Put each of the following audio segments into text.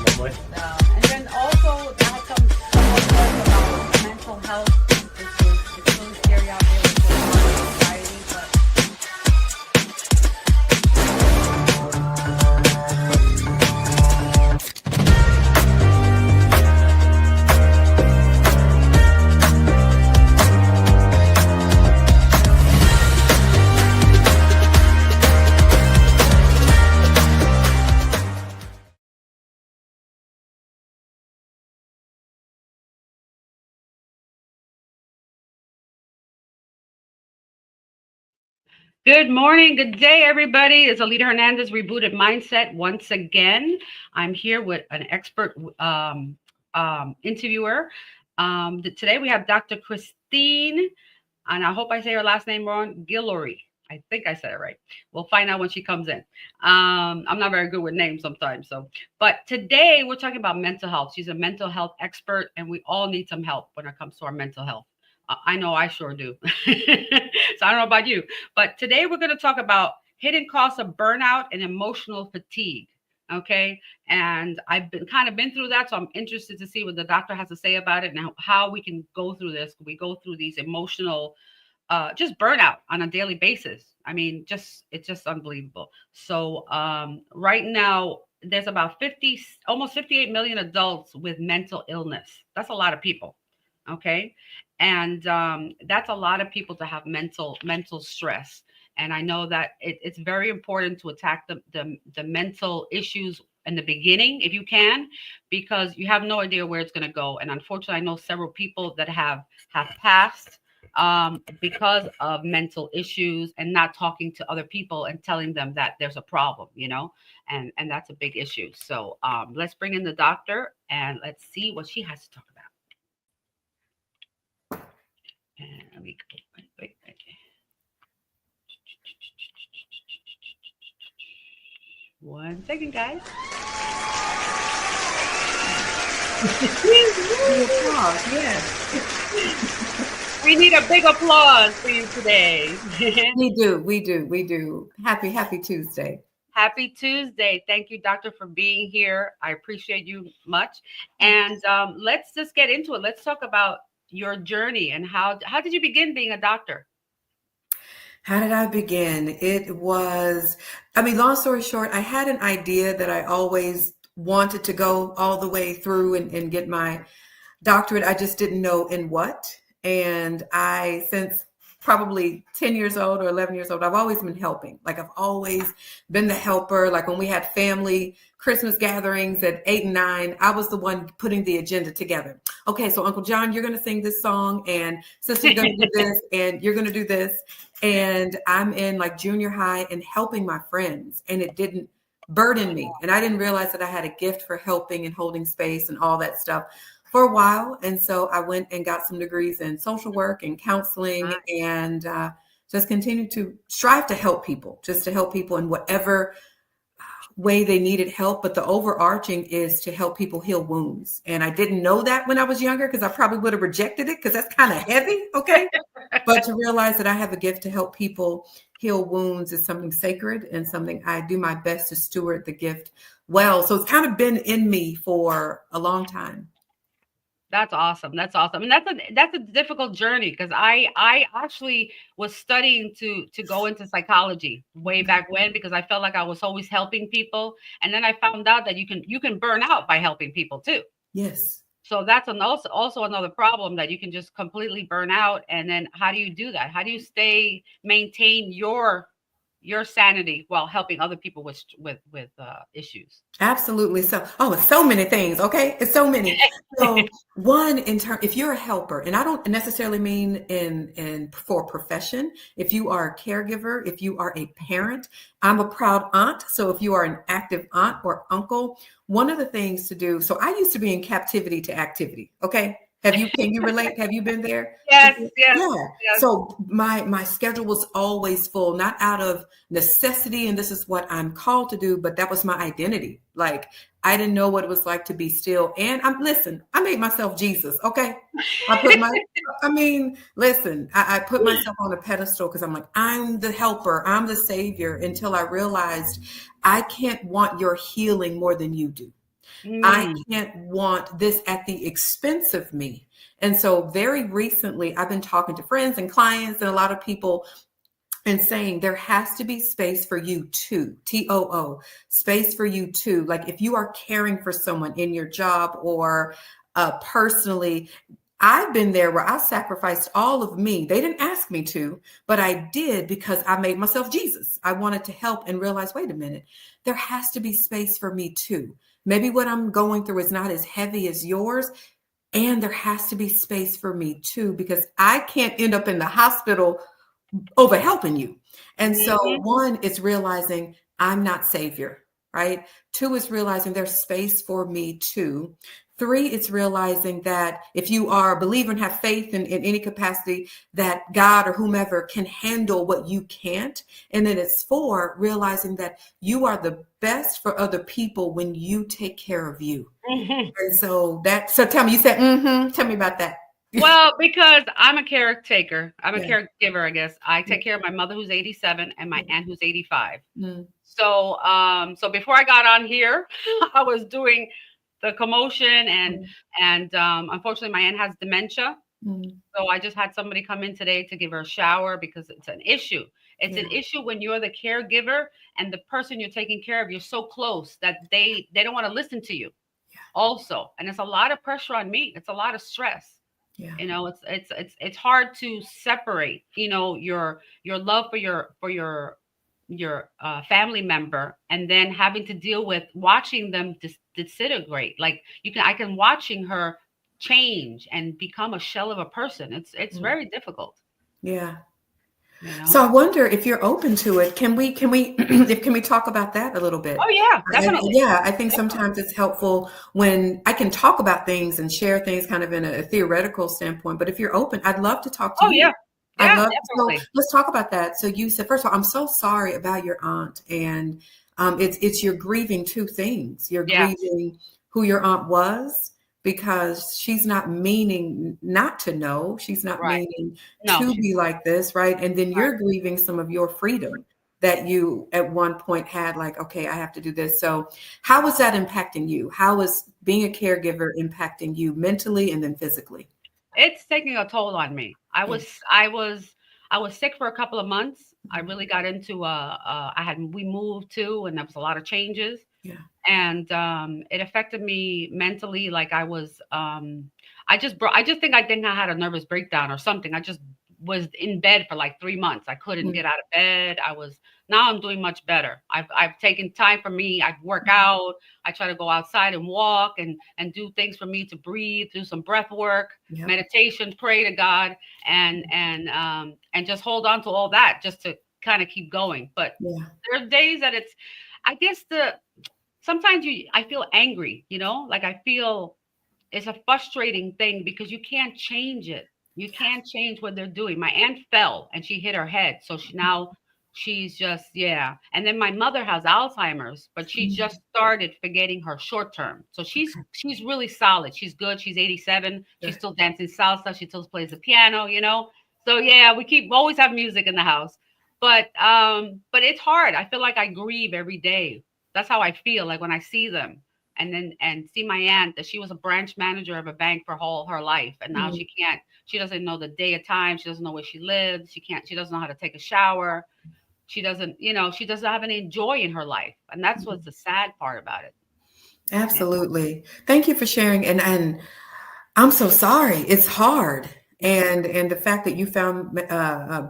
Lovely. And then also, I had some more about mental health. It's really scary out there with the anxiety, but good morning, good day, everybody. It's Alita Hernandez, Rebooted Mindset. Once again, I'm here with an expert interviewer. Today we have Dr. Kristine, and I hope I say her last name wrong, Guillory. I think I said it right. We'll find out when she comes in. I'm not very good with names sometimes. But today we're talking about mental health. She's a mental health expert, and we all need some help when it comes to our mental health. I know I sure do. So I don't know about you, but today we're going to talk about hidden costs of burnout and emotional fatigue. Okay. And I've been through that. So I'm interested to see what the doctor has to say about it and how we can go through this. We go through these emotional, just burnout on a daily basis. I mean, it's just unbelievable. So right now there's about almost 58 million adults with mental illness. That's a lot of people. Okay. And that's a lot of people to have mental stress. And I know that it's very important to attack the mental issues in the beginning, if you can, because you have no idea where it's going to go. And unfortunately, I know several people that have passed because of mental issues and not talking to other people and telling them that there's a problem, and that's a big issue. So let's bring in the doctor and let's see what she has to talk about. And let me wait. One second, guys. Yes. We need a big applause for you today. We do. Happy Tuesday. Happy Tuesday. Thank you, doctor, for being here. I appreciate you much. And let's just get into it. Let's talk about your journey and how did you begin being a doctor? How did I begin? It was, long story short, I had an idea that I always wanted to go all the way through and get my doctorate. I just didn't know in what. And since probably 10 years old or 11 years old, I've always been helping. Like I've always been the helper. Like when we had family Christmas gatherings at 8 and 9, I was the one putting the agenda together. Okay, so Uncle John, you're going to sing this song and sister's going to do this and you're going to do this. And I'm in like junior high and helping my friends, and it didn't burden me. And I didn't realize that I had a gift for helping and holding space and all that stuff for a while. And so I went and got some degrees in social work and counseling, and just continued to strive to help people, in whatever way they needed help. But the overarching is to help people heal wounds. And I didn't know that when I was younger, because I probably would have rejected it because that's kind of heavy. Okay. But to realize that I have a gift to help people heal wounds is something sacred and something I do my best to steward the gift well. So it's kind of been in me for a long time. That's awesome. That's awesome. And that's a difficult journey, because I actually was studying to go into psychology way back when, because I felt like I was always helping people. And then I found out that you can burn out by helping people too. Yes. So that's also another problem, that you can just completely burn out. And then how do you do that? How do you maintain your sanity while helping other people with issues? Absolutely. So, it's so many things. Okay. It's so many. So one, if you're a helper, and I don't necessarily mean in for profession, if you are a caregiver, if you are a parent, I'm a proud aunt. So if you are an active aunt or uncle, one of the things to do, so I used to be in captivity to activity. Okay. Can you relate? Have you been there? Yes, yes, Yeah. yes. So my schedule was always full, not out of necessity, and this is what I'm called to do, but that was my identity. Like I didn't know what it was like to be still. And listen, I made myself Jesus. Okay. I put my, I mean, listen, I put myself on a pedestal because I'm like, I'm the helper, I'm the savior, until I realized I can't want your healing more than you do. I Mm, can't want this at the expense of me. And so, very recently, I've been talking to friends and clients and a lot of people and saying there has to be space for you too. TOO, space for you too. Like if you are caring for someone in your job or personally, I've been there where I sacrificed all of me. They didn't ask me to, but I did because I made myself Jesus. I wanted to help and realize, wait a minute, there has to be space for me too. Maybe what I'm going through is not as heavy as yours. And there has to be space for me too, because I can't end up in the hospital over helping you. And so, mhm, one is realizing I'm not savior, right? Two is realizing there's space for me too. Three is realizing that if you are a believer and have faith in any capacity, that God or whomever can handle what you can't. And then it's four, realizing that you are the best for other people when you take care of you. mhm. And so tell me, you said, tell me about that. Well, because I'm a caretaker, I'm a Yeah. caregiver, I guess. I Yeah. take care of my mother who's 87 and my aunt who's 85. Mm, So before I got on here, I was doing the commotion mm, and unfortunately my aunt has dementia. mm. So I just had somebody come in today to give her a shower because it's an issue. It's Yeah. an issue when you're the caregiver and the person you're taking care of, you're so close that they don't want to listen to you also. And it's a lot of pressure on me. It's a lot of stress. Yeah. It's hard to separate, your love for your family member and then having to deal with watching them disintegrate. Like I can watching her change and become a shell of a person. It's Mm. very difficult, Yeah. you know. So I wonder if you're open to it. Can we talk about that a little bit? Oh yeah, definitely. Yeah, I think Definitely. sometimes it's helpful when I can talk about things and share things kind of in a theoretical standpoint. But if you're open, I'd love to talk to Oh you. yeah. I'd Yeah, love so definitely. let's talk about that. So you said, first of all, I'm so sorry about your aunt, and it's you're grieving two things. You're Yes. grieving who your aunt was because she's not meaning not to know. She's not Right. meaning No, to she's be like this, right? And then right. you're grieving some of your freedom that you at one point had, like, okay, I have to do this. So how was that impacting you? How was being a caregiver impacting you mentally and then physically? It's taking a toll on me. Yeah. I was sick for a couple of months. I Mhm. really got into we moved too, and there was a lot of changes, Yeah. and it affected me mentally. Like I just think I think I had a nervous breakdown or something. I just was in bed for like 3 months. I couldn't Mm, get out of bed. Now I'm doing much better. I've taken time for me. I work mhm. out. I try to go outside and walk and do things for me to breathe, do some breath work, Yep. meditation, pray to God, and just hold on to all that just to kind of keep going. But Yeah. there are days that I guess sometimes I feel angry, like I feel it's a frustrating thing because you can't change it. You can't change what they're doing. My aunt fell and she hit her head. So she's just, yeah. And then my mother has Alzheimer's, but she Mhm. just started forgetting her short term. So Okay. she's really solid. She's good. She's 87. She's Good. still dancing salsa. She still plays the piano. So yeah, we always have music in the house. But it's hard. I feel like I grieve every day. That's how I feel like when I see them and see my aunt that she was a branch manager of a bank for all her life and now Mm, she doesn't know the day or time, she doesn't know where she lives, she doesn't know how to take a shower, she doesn't have any joy in her life, and that's what's mhm. the sad part about it. Yeah. Absolutely. Thank you for sharing. And I'm so sorry. It's hard. And the fact that you found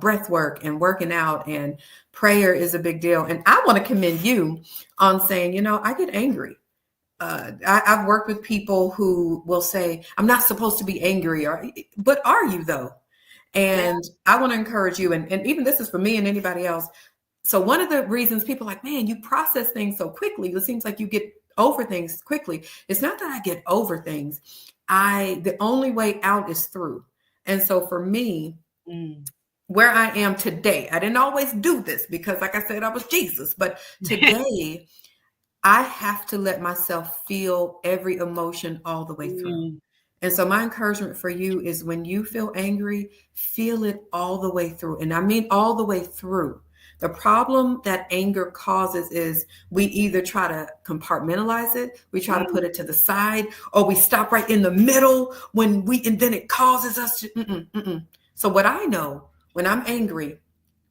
breath work and working out and prayer is a big deal. And I want to commend you on saying, I get angry. I've worked with people who will say, I'm not supposed to be angry, but are you though? Yeah. And I want to encourage you, and even this is for me and anybody else. So one of the reasons people are like, man, you process things so quickly. It seems like you get over things quickly. It's not that I get over things. The only way out is through. And so for me, Mm. where I am today, I didn't always do this because, like I said, I was Jesus. But today, I have to let myself feel every emotion all the way through. Mm. And so my encouragement for you is when you feel angry, feel it all the way through. And I mean all the way through. The problem that anger causes is we either try to compartmentalize it, we try to put Mm. it to the side, or we stop right in the middle and then it causes us to, So what I know when I'm angry,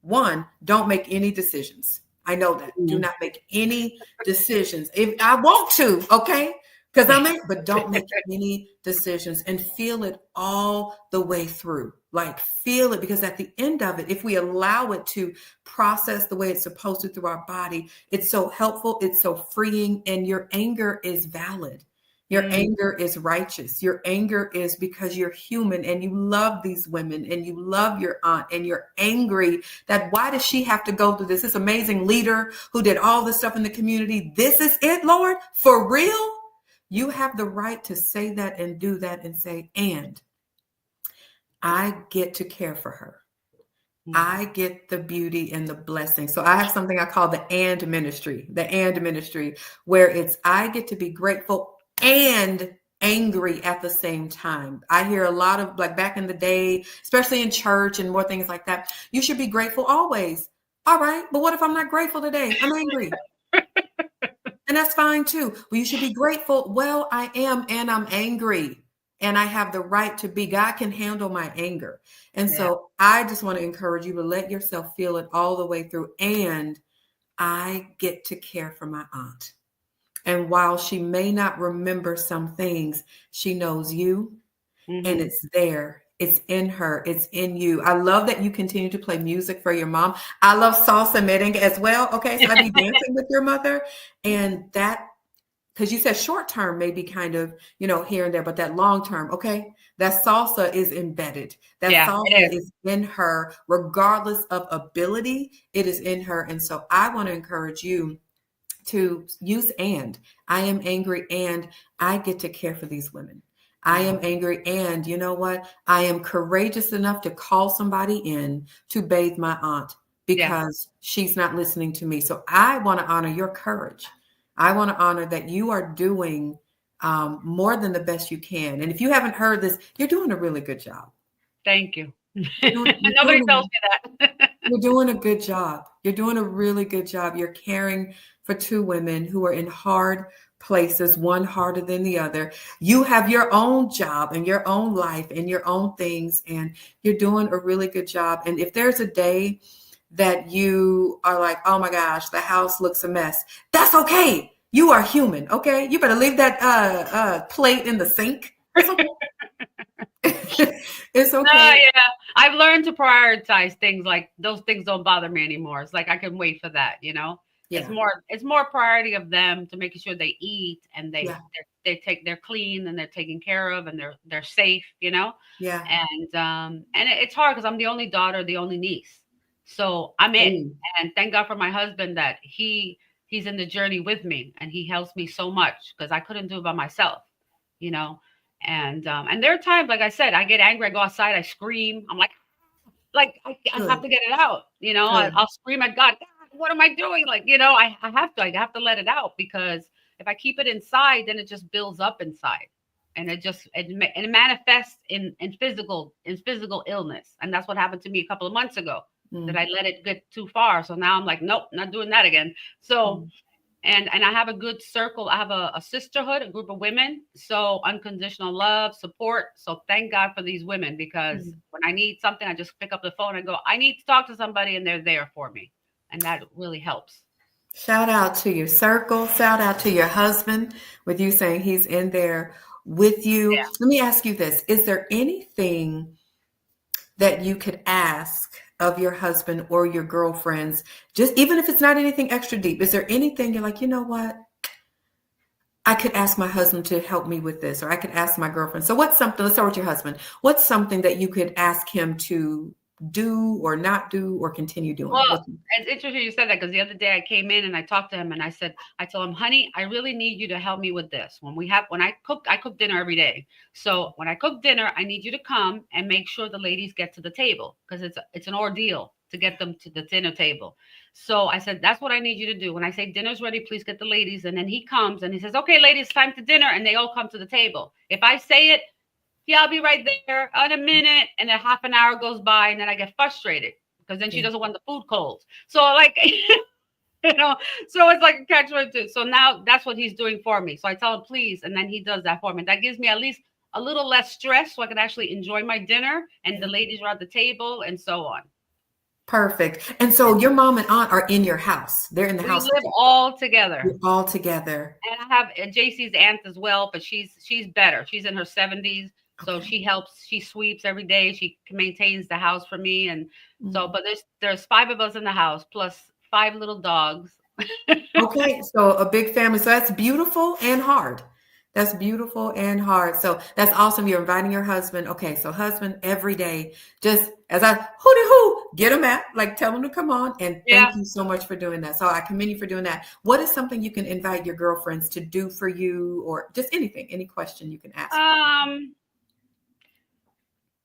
one, don't make any decisions. I know that. Do Mm. not make any decisions. If I want to, okay? Because but don't make any decisions and feel it all the way through. Like feel it, because at the end of it, if we allow it to process the way it's supposed to through our body, it's so helpful, it's so freeing, and your anger is valid. Your Mm. anger is righteous. Your anger is because you're human and you love these women and you love your aunt and you're angry that why does she have to go through this? This amazing leader who did all this stuff in the community. This is it, Lord? For real? You have the right to say that and do that and say, and I get to care for her. Mm. I get the beauty and the blessing. So I have something I call the and ministry, where it's I get to be grateful and angry at the same time. I hear a lot of, like, back in the day, especially in church and more things like that, you should be grateful always. All right, but what if I'm not grateful today? I'm angry. And that's fine too. Well, you should be grateful. Well, I am, and I'm angry. And I have the right to be. God can handle my anger. And Yeah. so I just want to encourage you to let yourself feel it all the way through. And I get to care for my aunt. And while she may not remember some things, she knows you, and Mhm. it's there. It's in her. It's in you. I love that you continue to play music for your mom. I love salsa merengue as well. Okay, so I be dancing with your mother, and that, because you said short term maybe kind of, here and there, but that long term, okay, that salsa is embedded. That Yeah, salsa it is. is in her, regardless of ability. It is in her, and so I want to encourage you to use and. I am angry and I get to care for these women. I am angry and you know what? I am courageous enough to call somebody in to bathe my aunt Yeah. because she's not listening to me. So I want to honor your courage. I want to honor that you are doing more than the best you can. And if you haven't heard this, you're doing a really good job. Thank you. You're Nobody tells doing me that. you're doing a good job. You're doing a really good job. You're caring for two women who are in hard places, one harder than the other. You have your own job and your own life and your own things, and you're doing a really good job. And if there's a day that you are like, oh my gosh, the house looks a mess, that's okay. You are human, okay? You better leave that plate in the sink. It's okay. It's No, okay. yeah. I've learned to prioritize things, like those things don't bother me anymore. It's like I can wait for that, you know? Yeah. It's more priority of them to making sure they eat and Yeah. they're clean and they're taken care of and they're safe, you know? Yeah. And it's hard because I'm the only daughter, the only niece. So I'm it. Ooh, And thank God for my husband that he's in the journey with me and he helps me so much because I couldn't do it by myself, you know. And there are times, like I said, I get angry, I go outside, I scream. I'm I have good. to get it out, you know. Good. I'll scream at God, God, what am I doing? Like, you know, I have to let it out because if I keep it inside, then it just builds up inside. And it manifests in physical illness. And that's what happened to me a couple of months ago that Mm, I let it get too far. So now I'm like, nope, not doing that again. So mm, and I have a good circle. I have a sisterhood, a group of women. So unconditional love, support. So thank God for these women because mm. when I need something, I just pick up the phone and go, I need to talk to somebody, and they're there for me, and that really helps. Shout out to your circle. Shout out to your husband with you saying he's in there with you. Yeah. Let me ask you this. Is there anything that you could ask of your husband or your girlfriends, just even if it's not anything extra deep? Is there anything you're like, you know what? I could ask my husband to help me with this, or I could ask my girlfriend. So what's something, let's start with your husband. What's something that you could ask him to do or not do or continue doing? Well, it's interesting you said that because the other day I came in and I talked to him and I told him, honey, I really need you to help me with this. When I cook dinner every day. So when I cook dinner, I need you to come and make sure the ladies get to the table because it's an ordeal to get them to the dinner table. So I said, that's what I need you to do. When I say dinner's ready, please get the ladies. And then he comes and he says, okay, ladies, time to dinner. And they all come to the table. If I say it, yeah, I'll be right there in a minute. And then half an hour goes by and then I get frustrated because then she doesn't want the food cold. So like, so it's like a catch-22. So now that's what he's doing for me. So I tell him, please. And then he does that for me. That gives me at least a little less stress so I can actually enjoy my dinner and the ladies are at the table and so on. Perfect. And so your mom and aunt are in your house. They're in the house. We live all together. You're all together. And I have JC's aunt as well, but she's better. She's in her 70s. So she helps, she sweeps every day. She maintains the house for me. And so, but there's 5 of us in the house, plus 5 little dogs. Okay. So a big family. So that's beautiful and hard. That's beautiful and hard. So that's awesome. You're inviting your husband. Okay. So husband every day, just as I hoo get him at, like tell him to come on. And thank you so much for doing that. So I commend you for doing that. What is something you can invite your girlfriends to do for you or just anything, any question you can ask?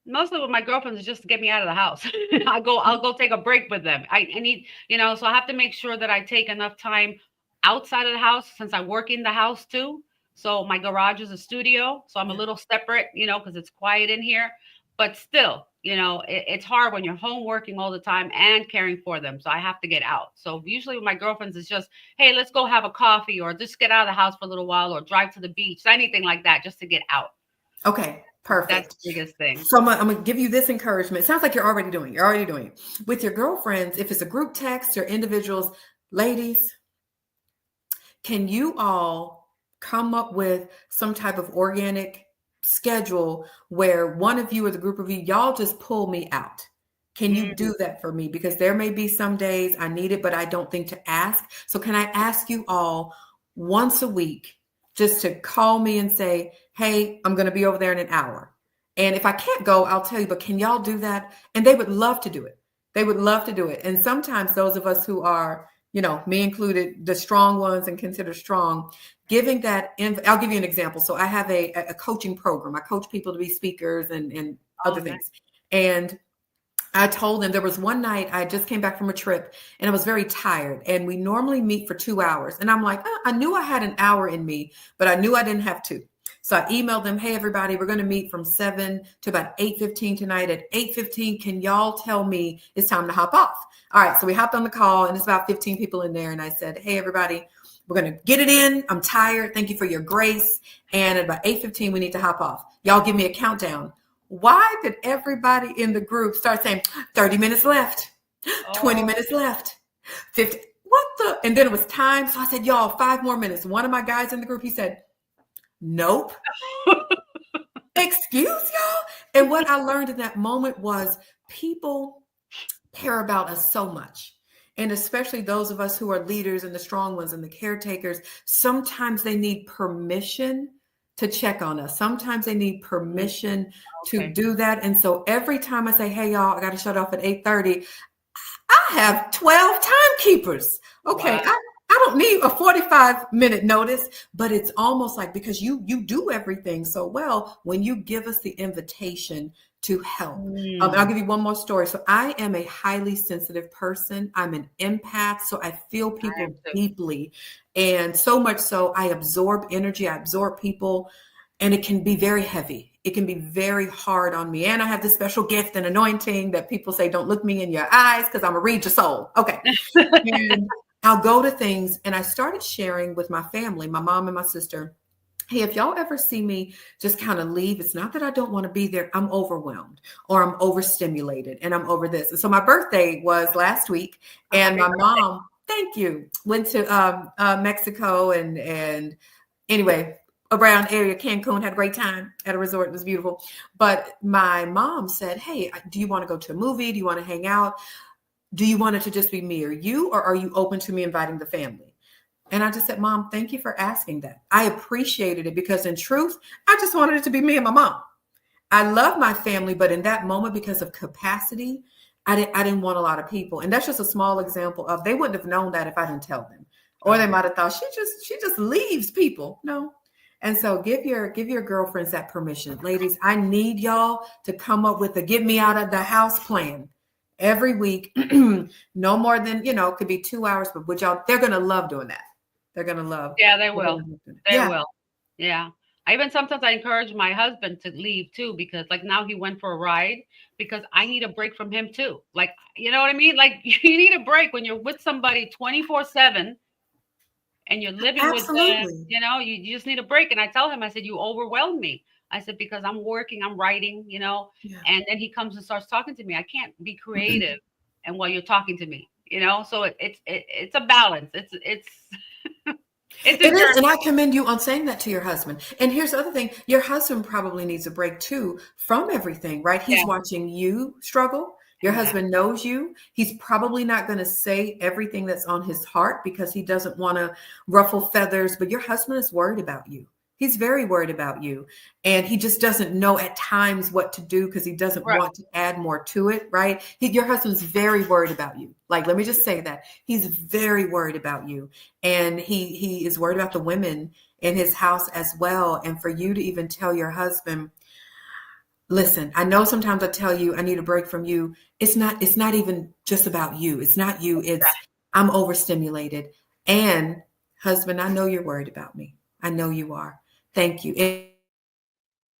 Mostly with my girlfriends is just to get me out of the house. I'll go take a break with them. I need, so I have to make sure that I take enough time outside of the house since I work in the house too. So my garage is a studio. So I'm a little separate, because it's quiet in here, but still, it's hard when you're home working all the time and caring for them. So I have to get out. So usually with my girlfriends, it's just, hey, let's go have a coffee or just get out of the house for a little while or drive to the beach, anything like that, just to get out. Okay. Perfect. That's the biggest thing. So I'm going to give you this encouragement. It sounds like you're already doing it. With your girlfriends, if it's a group text or individuals, ladies, can you all come up with some type of organic schedule where one of you or the group of you, y'all just pull me out? Can you do that for me? Because there may be some days I need it, but I don't think to ask. So can I ask you all once a week just to call me and say, hey, I'm going to be over there in an hour. And if I can't go, I'll tell you, but can y'all do that? And they would love to do it. They would love to do it. And sometimes those of us who are, me included, the strong ones and consider strong, giving that, I'll give you an example. So I have a coaching program. I coach people to be speakers and other things. And I told them there was one night I just came back from a trip and I was very tired and we normally meet for 2 hours. And I'm like, I knew I had an hour in me, but I knew I didn't have 2. So I emailed them, hey, everybody, we're going to meet from 7 to about 8:15 tonight. At 8:15, can y'all tell me it's time to hop off? All right. So we hopped on the call and it's about 15 people in there. And I said, hey, everybody, we're going to get it in. I'm tired. Thank you for your grace. And at about 8:15, we need to hop off. Y'all give me a countdown. Why did everybody in the group start saying 30 minutes left, 20 minutes left, 50? What the? And then it was time. So I said, y'all, 5 more minutes. One of my guys in the group, he said, nope. Excuse y'all. And what I learned in that moment was people care about us so much. And especially those of us who are leaders and the strong ones and the caretakers, sometimes they need permission to check on us. Sometimes they need permission to do that. And so every time I say, hey, y'all, I got to shut off at 8:30, I have 12 timekeepers. Okay. Wow. I don't need a 45-minute notice, but it's almost like because you do everything so well when you give us the invitation to help. I'll give you one more story. So I am a highly sensitive person. I'm an empath. So I feel people deeply. And so much so I absorb energy. I absorb people and it can be very heavy. It can be very hard on me. And I have this special gift and anointing that people say, don't look me in your eyes because I'm going to read your soul. Okay. And I'll go to things and I started sharing with my family, my mom and my sister. Hey, if y'all ever see me just kind of leave, it's not that I don't want to be there. I'm overwhelmed or I'm overstimulated and I'm over this. And so my birthday was last week and my mom, thank you, went to Mexico and anyway, around area, Cancun, had a great time at a resort. It was beautiful. But my mom said, hey, do you want to go to a movie? Do you want to hang out? Do you want it to just be me or you, or are you open to me inviting the family? And I just said, Mom, thank you for asking that. I appreciated it because in truth, I just wanted it to be me and my mom. I love my family, but in that moment, because of capacity, I didn't want a lot of people. And that's just a small example of, they wouldn't have known that if I didn't tell them. Or they might have thought she just leaves people. No. And so give your girlfriends that permission. Ladies, I need y'all to come up with a get me out of the house plan every week. No more than, could be 2 hours, but would y'all, they're gonna love doing that. They're gonna love. Yeah, they They're gonna will. love doing it. They Yeah, will. Yeah. I even sometimes I encourage my husband to leave too, because like now he went for a ride, because I need a break from him too. Like, you know what I mean? Like you need a break when you're with somebody 24/7 and you're living with them, absolutely. you just need a break. And I tell him, I said, you overwhelm me. I said, because I'm working, I'm writing, Yeah. and then he comes and starts talking to me. I can't be creative. And while you're talking to me, so it's a balance. It's a It is, journey. and I commend you on saying that to your husband. And here's the other thing, your husband probably needs a break too from everything, right? He's Yeah. watching you struggle. Your Exactly. husband knows you. He's probably not going to say everything that's on his heart because he doesn't want to ruffle feathers, but your husband is worried about you. He's very worried about you. And he just doesn't know at times what to do because he doesn't Right. want to add more to it, right? Your husband's very worried about you. Like, let me just say that. He's very worried about you. And he is worried about the women in his house as well. And for you to even tell your husband, listen, I know sometimes I tell you I need a break from you. It's not even just about you. It's not you. It's I'm overstimulated. And husband, I know you're worried about me. I know you are. Thank you. And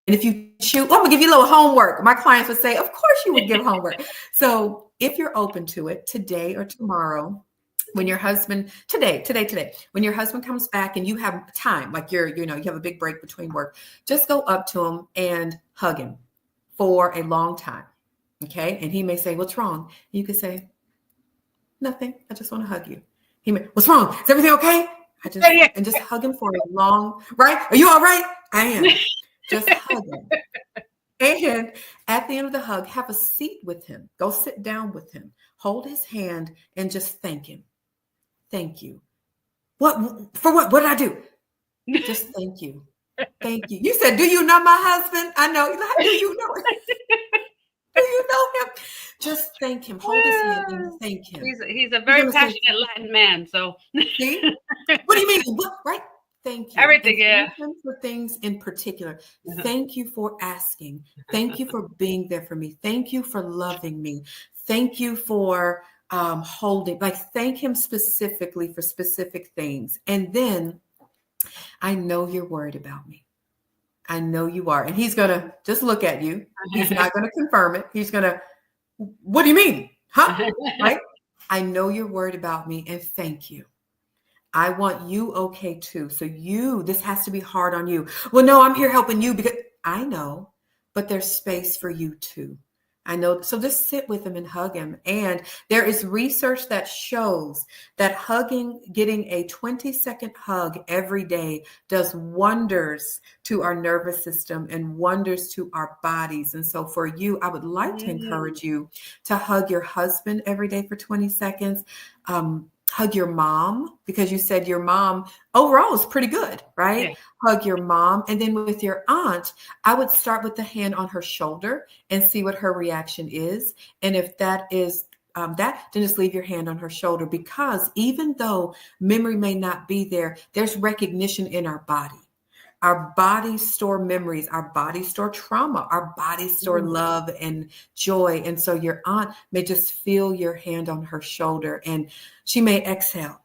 if you choose, I'm gonna give you a little homework. My clients would say, of course you would give homework. So if you're open to it today or tomorrow, when your husband today, when your husband comes back and you have time, like you have a big break between work, just go up to him and hug him for a long time. Okay. And he may say, what's wrong? You could say, nothing. I just want to hug you. He may, what's wrong? Is everything okay? Yeah. And just hug him for a long, right? Are you all right? I am. Just hug him. And at the end of the hug, have a seat with him. Go sit down with him. Hold his hand and just thank him. Thank you. What for what? What did I do? Just thank you. Thank you. You said, do you know my husband? I know. Do you know him? Do you know him? Just thank him. Hold his hand and thank him. He's a You're very gonna say, passionate Latin man. So see? What do you mean? What? Right? Thank you. everything, And yeah. thank him for things in particular. Thank you for asking. Thank you for being there for me. Thank you for loving me. Thank you for holding, like thank him specifically for specific things. And then I know you're worried about me. I know you are. And he's going to just look at you. He's not going to confirm it. He's going to, what do you mean? Huh? Right? I know you're worried about me and thank you. I want you okay too. So this has to be hard on you. Well, no, I'm here helping you because I know, but there's space for you too. I know. So just sit with him and hug him. And there is research that shows that getting a 20-second hug every day does wonders to our nervous system and wonders to our bodies. And so for you, I would like to Mm. encourage you to hug your husband every day for 20 seconds. Hug your mom, because you said your mom overall is pretty good, Yeah. right? Hug your mom. And then with your aunt, I would start with the hand on her shoulder and see what her reaction is. And if that is then just leave your hand on her shoulder, because even though memory may not be there, there's recognition in our body. Our bodies store memories, our bodies store trauma, our bodies store Mm. love and joy. And so your aunt may just feel your hand on her shoulder and she may exhale.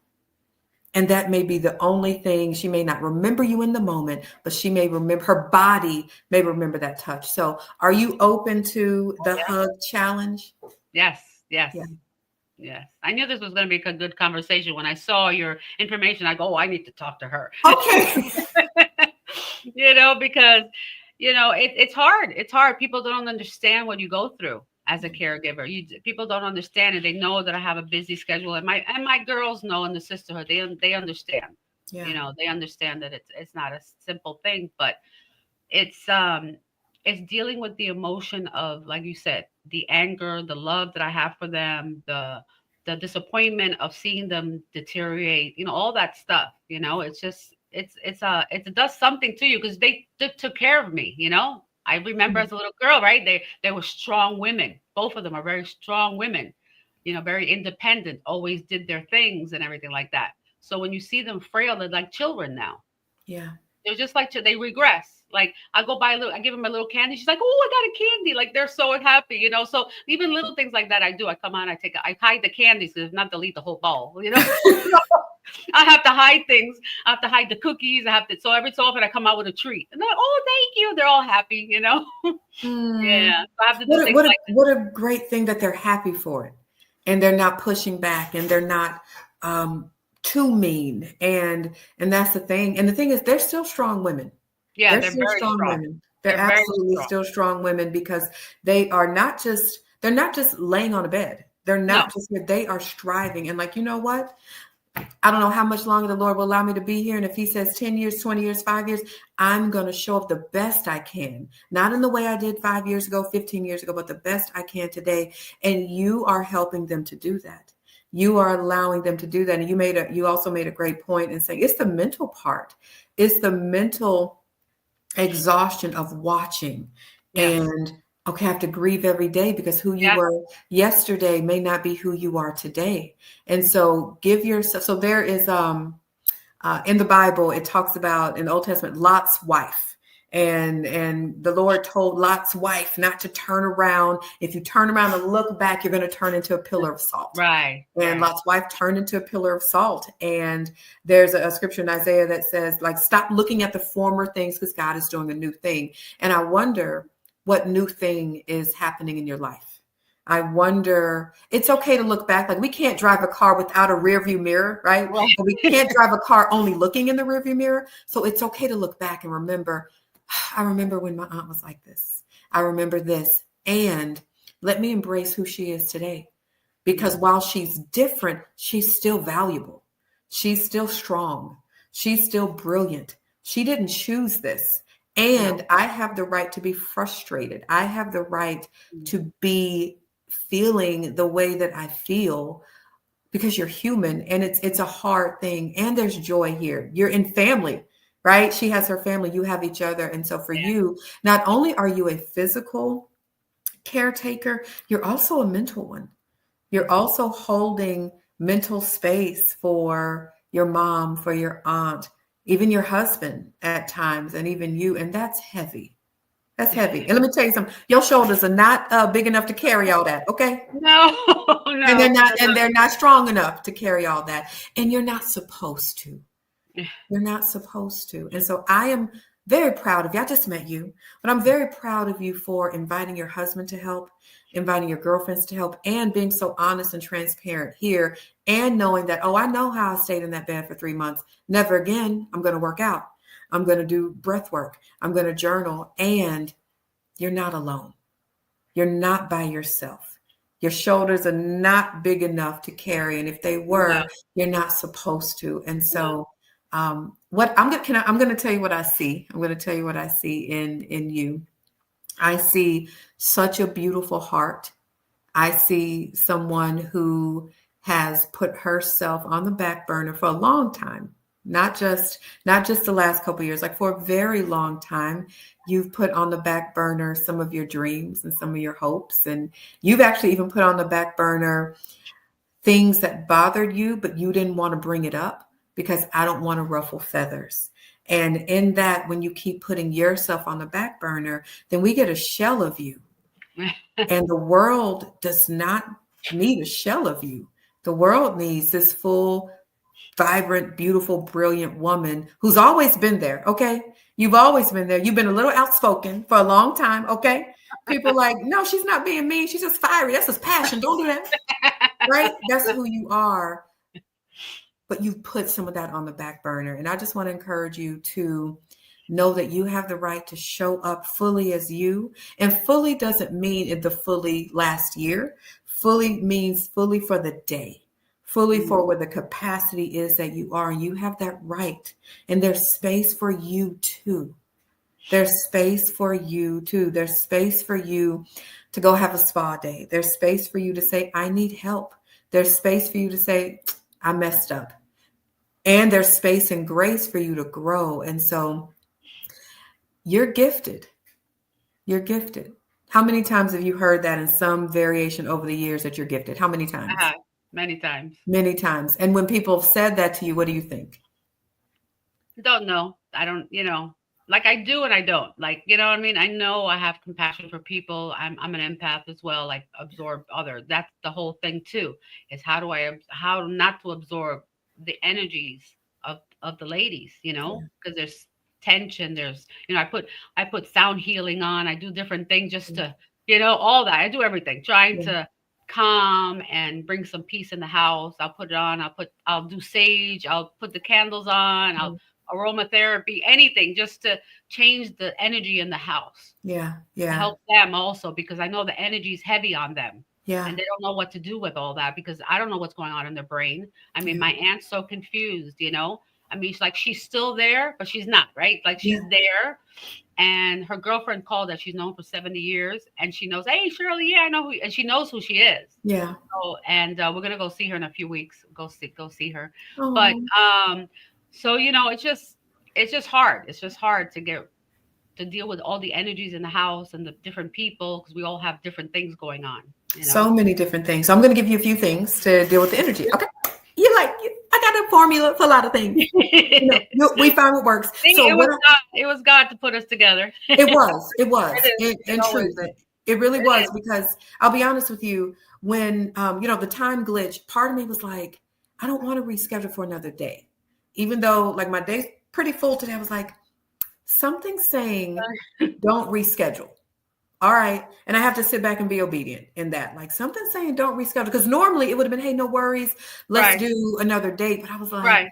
And that may be the only thing. She may not remember you in the moment, but she may remember, her body may remember that touch. So are you open to the Yeah. hug challenge? Yes. Yes. Yeah. Yes. I knew this was going to be a good conversation. When I saw your information, I go, oh, I need to talk to her. Okay. Because it's hard. It's hard. People don't understand what you go through as a caregiver. People don't understand it. They know that I have a busy schedule, and my girls know in the sisterhood. They understand. Yeah. They understand that it's not a simple thing, but it's dealing with the emotion of, like you said, the anger, the love that I have for them, the disappointment of seeing them deteriorate, all that stuff. It's just it does something to you because they took care of me. I remember as a little girl, right? They were strong women. Both of them are very strong women, very independent, always did their things and everything like that. So when you see them frail, they're like children now. Yeah. They're just like they regress. Like I go buy a little, I give them a little candy. She's like, "Oh, I got a candy!" Like they're so happy. So even little things like that, I do. I come on, I hide the candies, if not delete the whole bowl. I have to hide things. I have to hide the cookies. I have to. So every so often, I come out with a treat, and they're like, "Oh, thank you." They're all happy. Mm. Yeah. So I have to do things like What a great thing that they're happy for it, and they're not pushing back, and they're not um, too mean, and that's the thing. And the thing is, they're still strong women. yeah, They're they're still very strong strong. women. They're They're very absolutely strong. still strong women because they're not just laying on a bed. They're No. not just here. They are striving. And like, you know what? I don't know how much longer the Lord will allow me to be here. And if he says 10 years, 20 years, 5 years, I'm going to show up the best I can, not in the way I did 5 years ago, 15 years ago, but the best I can today. And you are helping them to do that. You are allowing them to do that. And you also made a great point in saying it's the mental part. It's the mental exhaustion of watching Yes. and okay, I have to grieve every day because who you Yes. were yesterday may not be who you are today. And so give yourself, so there is in the Bible, it talks about in the Old Testament, Lot's wife. And the Lord told Lot's wife not to turn around. If you turn around and look back, you're going to turn into a pillar of salt. Right. And Right. Lot's wife turned into a pillar of salt. And there's a scripture in Isaiah that says, like, stop looking at the former things because God is doing a new thing. And I wonder what new thing is happening in your life. I wonder, it's okay to look back. Like we can't drive a car without a rear view mirror, right? Right. And we can't drive a car only looking in the rear view mirror. So it's okay to look back and remember, I remember when my aunt was like this. I remember this. And let me embrace who she is today. Because while she's different, she's still valuable. She's still strong. She's still brilliant. She didn't choose this. No. And I have the right to be frustrated. I have the right to be feeling the way that I feel because you're human and it's a hard thing. And there's joy here. You're in family, right? She has her family, you have each other. And so for you, not only are you a physical caretaker, you're also a mental one. You're also holding mental space for your mom, for your aunt, even your husband at times, and even you. And that's heavy. That's heavy. And let me tell you something. Your shoulders are not big enough to carry all that. Okay. No. And No. they're not strong enough to carry all that. And you're not supposed to. You're not supposed to. And so I am very proud of you. I just met you, but I'm very proud of you for inviting your husband to help, inviting your girlfriends to help, and being so honest and transparent here and knowing that, oh, I know how I stayed in that bed for 3 months. Never again. I'm going to work out. I'm going to do breath work. I'm going to journal. And you're not alone. You're not by yourself. Your shoulders are not big enough to carry. And if they No. were, you're not supposed to. And so what I'm going to tell you what I see. I'm going to tell you what I see in you. I see such a beautiful heart. I see someone who has put herself on the back burner for a long time, not just the last couple of years, like for a very long time. You've put on the back burner some of your dreams and some of your hopes, and you've actually even put on the back burner things that bothered you, but you didn't want to bring it up because I don't want to ruffle feathers. And in that, when you keep putting yourself on the back burner, then we get a shell of you. And the world does not need a shell of you. The world needs this full, vibrant, beautiful, brilliant woman who's always been there. Okay. You've always been there. You've been a little outspoken for a long time. Okay. People like, no, she's not being mean. She's just fiery. That's his passion. Don't do that. Right? That's who you are. But you've put some of that on the back burner. And I just want to encourage you to know that you have the right to show up fully as you. And fully doesn't mean in the fully last year. Fully means fully for the day. Fully for where the capacity is that you are. And you have that right. And there's space for you too. There's space for you too. There's space for you to go have a spa day. There's space for you to say, I need help. There's space for you to say, I messed up. And there's space and grace for you to grow. And so you're gifted. You're gifted. How many times have you heard that in some variation over the years that you're gifted? How many I times? have many times. Many times. And when people have said that to you, what do you think? Don't know. I don't, like I do and I don't. Like, you know what I mean? I know I have compassion for people. I'm an empath as well, like absorb other. That's the whole thing too. Is how not to absorb the energies of the ladies, Yeah. because there's tension, there's, I put sound healing on. I do different things just to, all that. I do everything trying Yeah. to calm and bring some peace in the house. I'll put it on. I'll do sage. I'll put the candles on. I'll aromatherapy, anything just to change the energy in the house. Yeah. To Yeah. help them also because I know the energy is heavy on them Yeah. and they don't know what to do with all that because I don't know what's going on in their brain. I mean, Yeah. my aunt's so confused. I mean, it's like she's still there, but she's not, right? Like Yeah. she's there. And her girlfriend called that she's known for 70 years and she knows, hey, Shirley, yeah, I know who, and she knows who she is. Yeah. So, and we're gonna go see her in a few weeks. Go see her. But Oh, so it's just hard. It's just hard to deal with all the energies in the house and the different people because we all have different things going on, you so know. many different things. So I'm going to give you a few things to deal with the energy. Okay. I got a formula for a lot of things. We found what works. See, So it was what God. It was God to put us together. it was, It is. It in always truth, is. it really It was is. because I'll be honest with you, when, the time glitch, part of me was like, I don't want to reschedule for another day. Even though like my day's pretty full today, I was like, something saying, don't reschedule. All right. And I have to sit back and be obedient in that. Like something saying don't reschedule. Because normally it would have been, hey, no worries. Let's Right. do another date. But I was like, Right.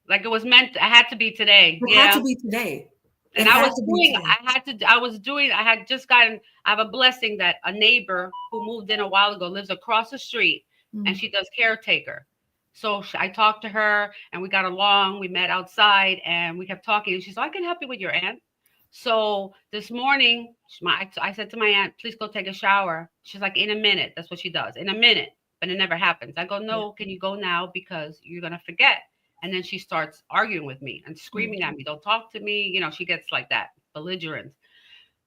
Like it was meant. I had to be today. it had Yeah. to be today. It And I had was to be doing. today. I had just gotten. I have a blessing that a neighbor who moved in a while ago lives across the street, and Mm, she does caretaker. So I talked to her, and we got along. We met outside, and we kept talking. And she's like, "I can help you with your aunt." So this morning, I said to my aunt, "Please go take a shower." She's like, "In a minute." That's what she does. In a minute, but it never happens. I go, yeah. "No, can you go now because you're gonna forget." And then she starts arguing with me and Mm, screaming at me, "Don't talk to me." She gets like that, belligerent.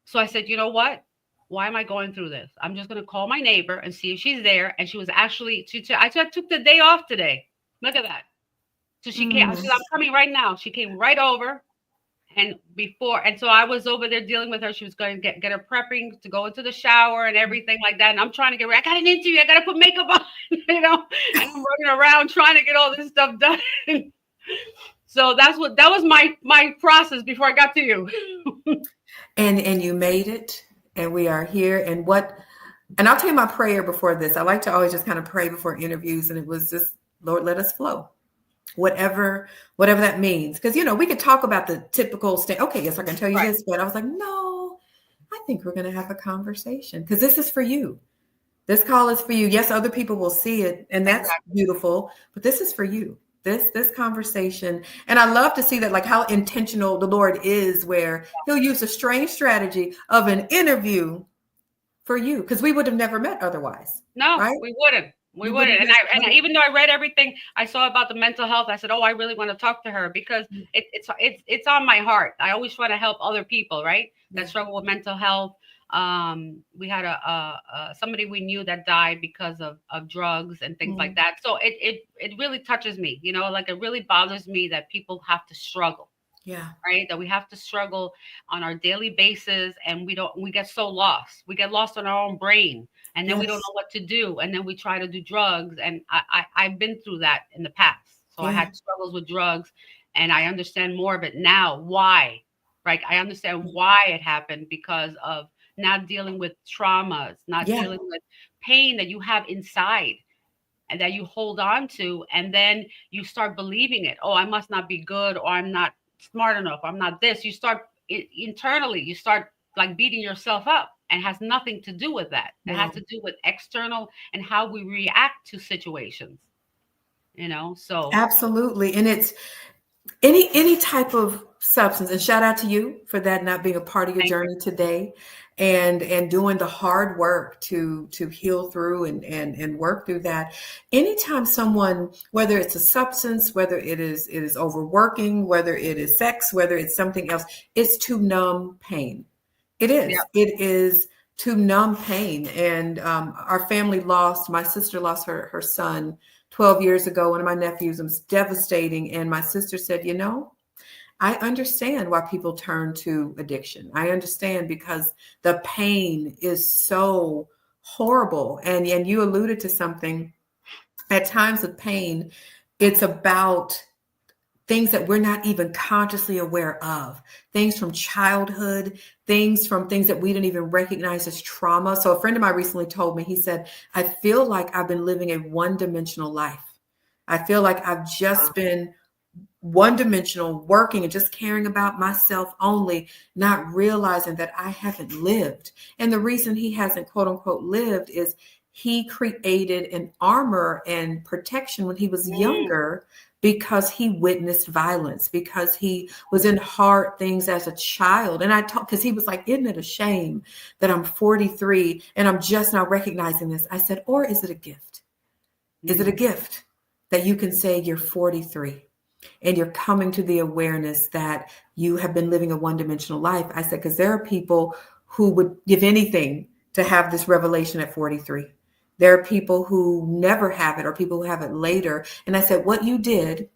So I said, "You know what? Why am I going through this? I'm just going to call my neighbor and see if she's there." And she was actually, I took the day off today. Look at that. So she came, she mm. said, "I'm coming right now." She came right over. And so I was over there dealing with her. She was going to get her prepping to go into the shower and everything like that. And I'm trying to get ready. I got an interview. I got to put makeup on, and I'm running around trying to get all this stuff done. So that was my process before I got to you. And you made it, and we are here. And I'll tell you my prayer before this. I like to always just kind of pray before interviews, and it was just, Lord, let us flow. Whatever that means. Because we could talk about the typical okay, yes, I can tell you Right. this, but I was like, no, I think we're gonna have a conversation because this is for you. This call is for you. Yes, other people will see it, and that's Exactly. beautiful, but this is for you. This conversation. And I love to see that, like how intentional the Lord is, where he'll use a strange strategy of an interview for you, because we would have never met otherwise, No, right? we wouldn't. We We would wouldn't. have And never. even though I read everything I saw about the mental health, I said, "Oh, I really want to talk to her because it's on my heart." I always want to help other people, right? That Yeah. struggle with mental health. We had somebody we knew that died because of drugs and things like Mm, that. So it really touches me, like it really bothers me that people have to struggle, yeah. right? That we have to struggle on our daily basis and we get so lost. We get lost in our own brain and then we don't Yes. know what to do. And then we try to do drugs. And I've been through that in the past. So I Yeah. had struggles with drugs and I understand more of it now. Why? Right. I understand why it happened because of not dealing with traumas, not Yeah. dealing with pain that you have inside and that you hold on to, and then you start believing it. Oh, I must not be good, or I'm not smart enough, I'm not this. You start internally, you start like beating yourself up, and has nothing to do with that. It has No. to do with external and how we react to situations. So Absolutely. And it's any type of substance. And shout out to you for that not being a part of your thank you. journey today, and doing the hard work to heal through and work through that. Anytime someone, whether it's a substance, whether it is overworking, whether it is sex, whether it's something else, it's to numb pain. It Yeah. is. It is to numb pain. And our family lost, my sister lost her son 12 years ago. One of my nephews. It was devastating. And my sister said, you know, I understand why people turn to addiction. I understand because the pain is so horrible. And you alluded to something. At times of pain, it's about things that we're not even consciously aware of, things from childhood, things from things that we didn't even recognize as trauma. So a friend of mine recently told me, he said, I feel like I've been living a one-dimensional life. I feel like I've just been one-dimensional, working and just caring about myself only, not realizing that I haven't lived. And the reason he hasn't, quote unquote, lived is he created an armor and protection when he was Mm, younger because he witnessed violence, because he was in hard things as a child. And I talked, because he was like, isn't it a shame that I'm 43 and I'm just now recognizing this? I said, or is it a gift? Is it a mm. gift that you can say you're 43 and you're coming to the awareness that you have been living a one-dimensional life? I said, because there are people who would give anything to have this revelation at 43. There are people who never have it or people who have it later. And I said, what you did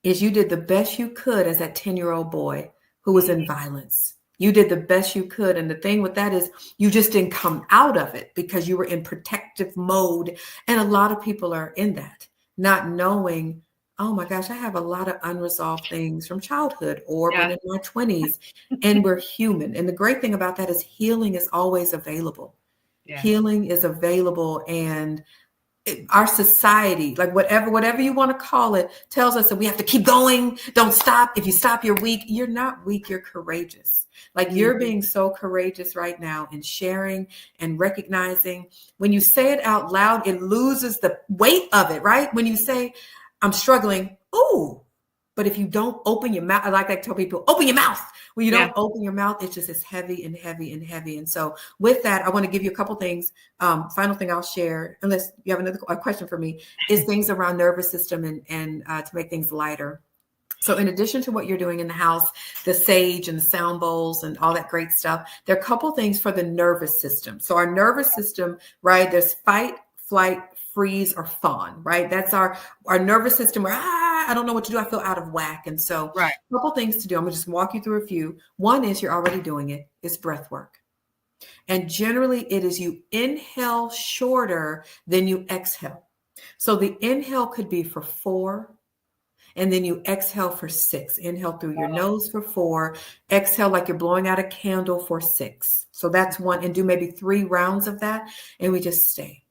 is you did the best you could as that 10-year-old boy who was in violence. You did the best you could. And the thing with that is you just didn't come out of it because you were in protective mode. And a lot of people are in that, not knowing, oh my gosh, I have a lot of unresolved things from childhood or when Yeah. in my 20s, and we're human. And the great thing about that is healing is always available. Yes. Healing is available. And our society, like whatever you want to call it, tells us that we have to keep going. Don't stop. If you stop, you're weak. You're not weak. You're courageous. Like you're Mhm. being so courageous right now in sharing and recognizing. When you say it out loud, it loses the weight of it, right? When you say, I'm struggling, ooh. But if you don't open your mouth, I like to tell people, open your mouth. When you Yeah. don't open your mouth, it's just as heavy and heavy and heavy. And so with that, I want to give you a couple things. Final thing I'll share, unless you have another question for me, is things around nervous system and to make things lighter. So in addition to what you're doing in the house, the sage and the sound bowls and all that great stuff, there are a couple things for the nervous system. So our nervous system, right? There's fight, flight, freeze, or fawn, right? That's our nervous system where, I don't know what to do. I feel out of whack. And so Right. a couple things to do. I'm gonna just walk you through a few. One is you're already doing it. It's breath work. And generally it is you inhale shorter than you exhale. So the inhale could be for 4, and then you exhale for 6. Inhale through your nose for 4. Exhale like you're blowing out a candle for 6. So that's one. And do maybe 3 rounds of that. And we just stay.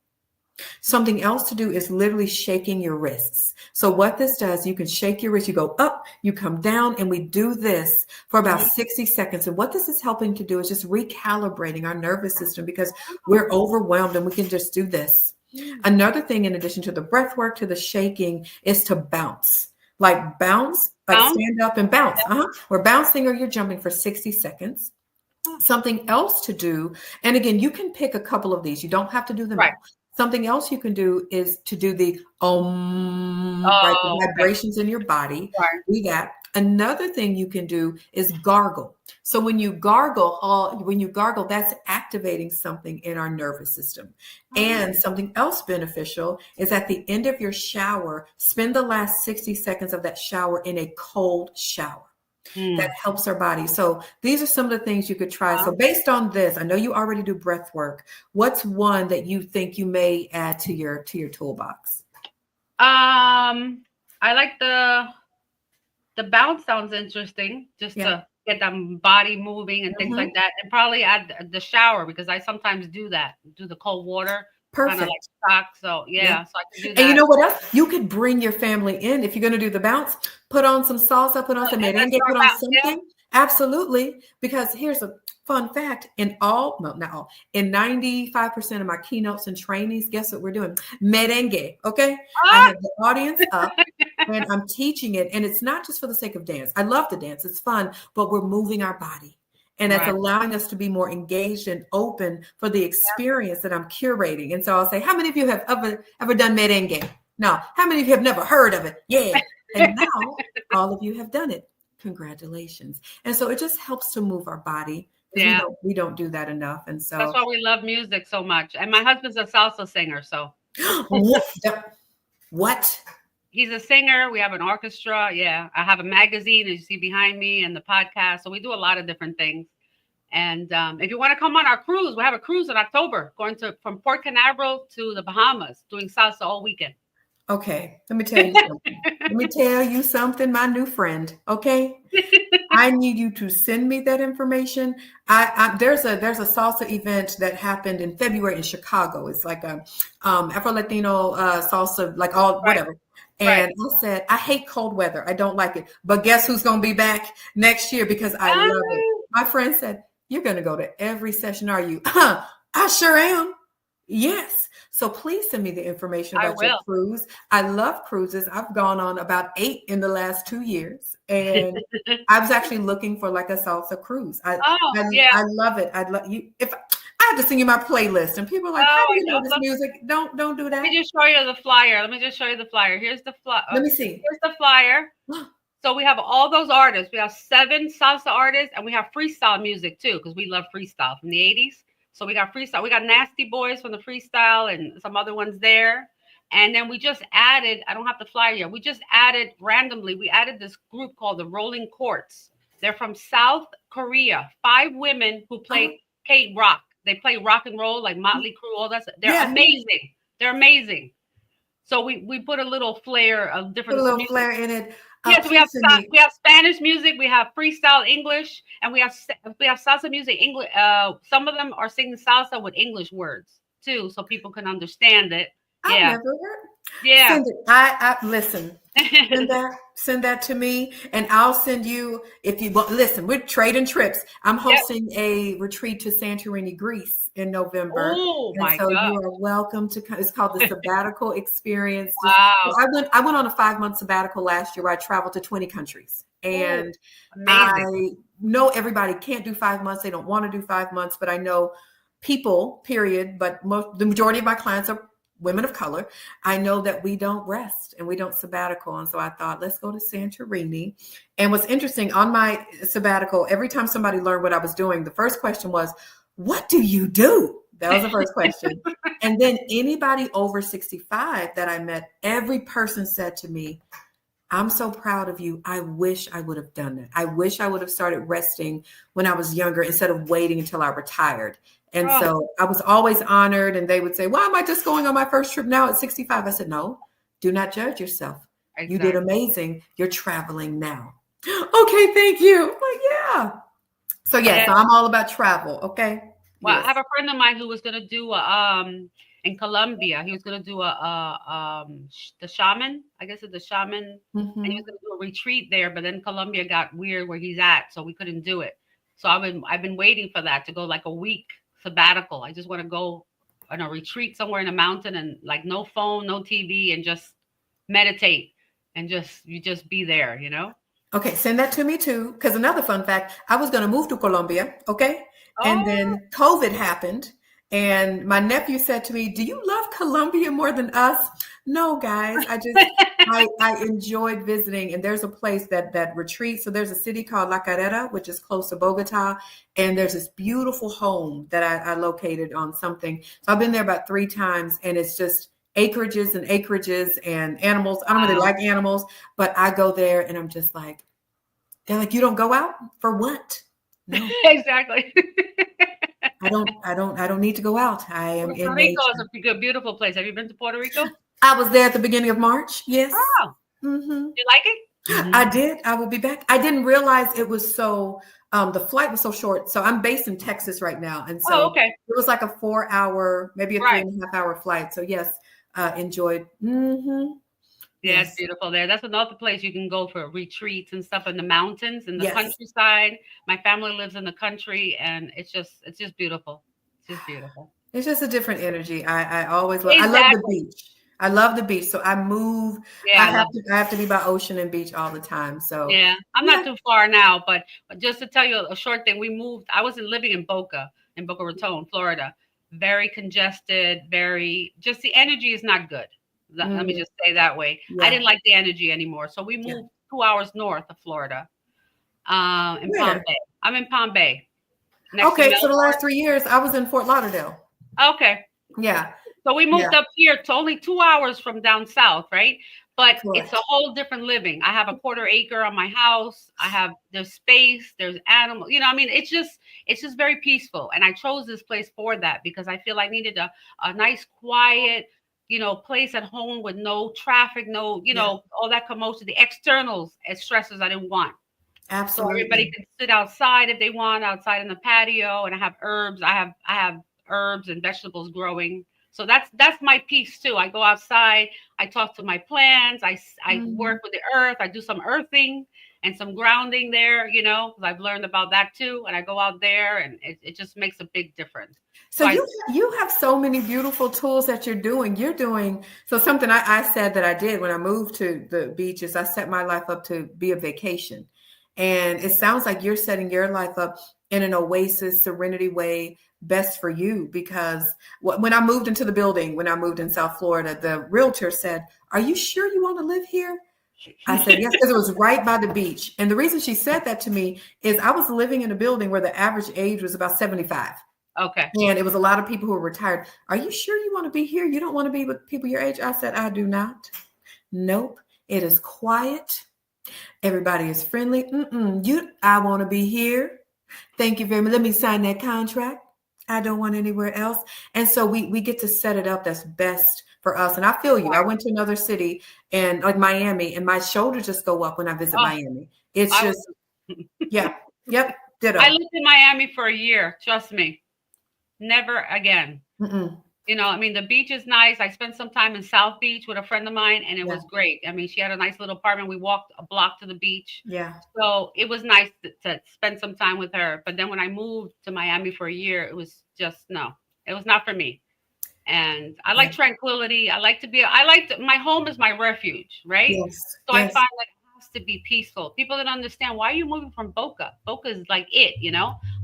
Something else to do is literally shaking your wrists. So what this does, you can shake your wrist, you go up, you come down, and we do this for about Mhm. 60 seconds. And what this is helping to do is just recalibrating our nervous system because we're overwhelmed and we can just do this. Mm. Another thing, in addition to the breath work, to the shaking, is to bounce. Like bounce, like Sound? stand up and bounce. We're bouncing or you're jumping for 60 seconds. Huh. Something else to do, and again, you can pick a couple of these. You don't have to do them Right. all. Something else you can do is to do the right, the Oh, okay. vibrations in your body. Right. Do that. Another thing you can do is gargle. So when you gargle, that's activating something in our nervous system. Oh, And something else beneficial is at the end of your shower, spend the last 60 seconds of that shower in a cold shower. That mm. helps our body. So these are some of the things you could try. So based on this, I know you already do breath work. What's one that you think you may add to your toolbox? I like the bounce sounds interesting, just Yeah. to get them body moving and things like Mhm. that. And probably add the shower because I sometimes do that, do the cold water, kind of like Perfect. shock. So Yeah. yeah, so I can do And you that. know what else? You could bring your family in if you're going to do the bounce. Put on some salsa, put on some And let's merengue, talk put on about yeah. something. Absolutely. Because here's a fun fact. Not all, in 95% of my keynotes and trainings, guess what we're doing? Merengue. Okay. I Ah, have the audience up and I'm teaching it. And it's not just for the sake of dance. I love to dance. It's fun, but we're moving our body. And that's right. allowing us to be more engaged and open for the experience that I'm curating. And so I'll say, how many of you have ever done merengue? No. How many of you have never heard of it? Yeah. And now all of you have done it. Congratulations. And so it just helps to move our body, because Yeah. we don't do that enough. And That's so, why we love music so much. And my husband's a salsa singer, so what? he's a singer. We have an orchestra. Yeah. I have a magazine, as you see behind me, and the podcast. So we do a lot of different things. And if you want to come on our cruise, we have a cruise in October going to from Port Canaveral to the Bahamas, doing salsa all weekend. Okay, let me tell you something. Let me tell you something, my new friend. Okay, I need you to send me that information. There's a salsa event that happened in February in Chicago. It's like a Afro Latino salsa, like all Right, whatever. right. And I said, I hate cold weather. I don't like it. But guess who's going to be back next year because I love it. Ah, My friend said, "You're going to go to every session, are you?" I sure am. Yes. So please send me the information I about your will. cruise. I love cruises. I've gone on about 8 in the last 2 years, and I was actually looking for like a salsa cruise. Oh, yeah. I love it. I'd love you if I have to sing you my playlist, and people are like, "How Oh, do I you know know. this music?" Don't do Let that. me just show you the flyer. Let me just show you the flyer. Here's the Let me see. here's the flyer. So we have all those artists. We have 7 salsa artists, and we have freestyle music too, because we love freestyle from the 80s. So we got freestyle. We got Nasty Boys from the freestyle and some other ones there. And then we just added, I don't have the flyer yet. We just added randomly, we added this group called the Rolling Courts. They're from South Korea. 5 women who Uh-huh. play K-rock. They play rock and roll like Motley Crue, all that. They're Yeah, amazing. They're amazing. So we put a little flair of put a different little music. flair in it. Yes, we have Please send me. we have Spanish music, we have freestyle English, and we have salsa music English. Some of them are singing salsa with English words too, so people can understand it. I've Yeah, never heard. yeah. Send it. I listen. Send that to me, and I'll send you if you want. Listen, we're trading trips. I'm Yep. hosting a retreat to Santorini, Greece in November, Oh and my so God! you are welcome to come. It's called the Sabbatical Experience. Just Wow. I went on a 5-month sabbatical last year where I traveled to 20 countries, Oh, and amazing. I know everybody can't do 5 months. They don't want to do 5 months, but I know people, period. But the majority of my clients are women of color. I know that we don't rest and we don't sabbatical. And so I thought, let's go to Santorini. And what's interesting on my sabbatical, every time somebody learned what I was doing, the first question was, what do you do? That was the first question. And then anybody over 65 that I met, every person said to me, I'm so proud of you. I wish I would have done it. I wish I would have started resting when I was younger instead of waiting until I retired. And Oh, so I was always honored. And they would say, why am I just going on my first trip now at 65? I said, no, do not judge yourself. You did exactly. amazing. You're traveling now. Okay, thank you. I'm like, yeah. So Yeah. yes, so I'm all about travel. Okay. Well, I Yes. have a friend of mine who was gonna do a in Colombia. He was gonna do the shaman. I guess it's the shaman, and he was Hmm. gonna do a retreat there. But then Colombia got weird where he's at, so we couldn't do it. So I've been waiting for that to go like a week sabbatical. I just want to go on a retreat somewhere in a mountain and like no phone, no TV, and just meditate and just be there. You know. Okay, send that to me too. Because another fun fact, I was going to move to Colombia, okay? And Oh. then COVID happened. And my nephew said to me, do you love Colombia more than us? No, guys. I enjoyed visiting. And there's a place that retreats. So there's a city called La Carrera, which is close to Bogota. And there's this beautiful home that I located on something. So I've been there about 3 times. And it's just acreages and animals. I don't really Wow. like animals, but I go there and I'm just like, they're like, you don't go out for what? No, Exactly. I don't need to go out. I am Puerto in Rico is nature. a good, beautiful place. Have you been to Puerto Rico? I was there at the beginning of March. Yes. Oh, Hmm. you like it? I Mhm. did. I will be back. I didn't realize it was so, the flight was so short. So I'm based in Texas right now. And Oh, so okay. it was like a 4 hour, maybe a three Right. and a half hour flight. So yes, enjoyed. Yeah, it's Yes. beautiful there. That's another place you can go for retreats and stuff in the mountains, in the Yes. countryside. My family lives in the country, and it's just beautiful. It's just beautiful. It's just a different energy. I love the Exactly. beach. I love the beach. So I move. Yeah, I love it. I have to be by ocean and beach all the time. So Yeah, I'm yeah. not too far now, but just to tell you a short thing, we moved. I wasn't living in Boca Raton, Florida. Very congested, very just the energy is not good. Let me Mm, just say that way. I yeah. didn't like the energy anymore, so we Yeah. moved 2 hours north of Florida, in Palm Where? Bay. I'm in Palm Bay. next to Okay, so the Melbourne. last 3 years, I was in Fort Lauderdale. Okay. Yeah, So we yeah, moved up here to only 2 hours from down south, right? But it's a correct. whole different living. I have a quarter acre on my house. There's space, there's animals. I mean, it's just very peaceful. And I chose this place for that because I feel I needed a nice, quiet, place at home with no traffic, no, Yeah, all that commotion, the externals and stresses I didn't want. So everybody absolutely. can sit outside if they want, outside in the patio, and I have herbs. I have herbs and vegetables growing. So that's my piece too. I go outside, I talk to my plants, I Mhm. work with the earth, I do some earthing and some grounding there, because I've learned about that too. And I go out there and it just makes a big difference. So So I you have so many beautiful tools that you're doing. You're doing so something I said that I did when I moved to the beaches. I set my life up to be a vacation, and it sounds like you're setting your life up in an oasis, serenity way, best for you. Because when I moved into the building, when I moved in South Florida, the realtor said, "Are you sure you want to live here?" I said yes, because it was right by the beach. And the reason she said that to me is I was living in a building where the average age was about 75. okay. And it was a lot of people who were retired. Are you sure you want to be here? You don't want to be with people your age? I said, I do not. Nope. It is quiet. Everybody is friendly. I want to be here. Thank you very much. Let me sign that contract. I don't want anywhere else. And so we get to set it up that's best for us. And I feel you. I went to another city and like Miami, and my shoulders just go up when I visit Oh, Miami. It's I just, yeah, yep, I ditto. lived in Miami for a year. Trust me, never again. Mm-mm. I mean, the beach is nice. I spent some time in South Beach with a friend of mine, and it Yeah, was great. I mean, she had a nice little apartment. We walked a block to the beach. yeah, So it was nice to spend some time with her. But then when I moved to Miami for a year, it was just no, it was not for me. And I yeah. like tranquility. My home is my refuge, right? Yes, So I yes. find that it has to be peaceful. People don't understand why are you moving from Boca? Boca is like it.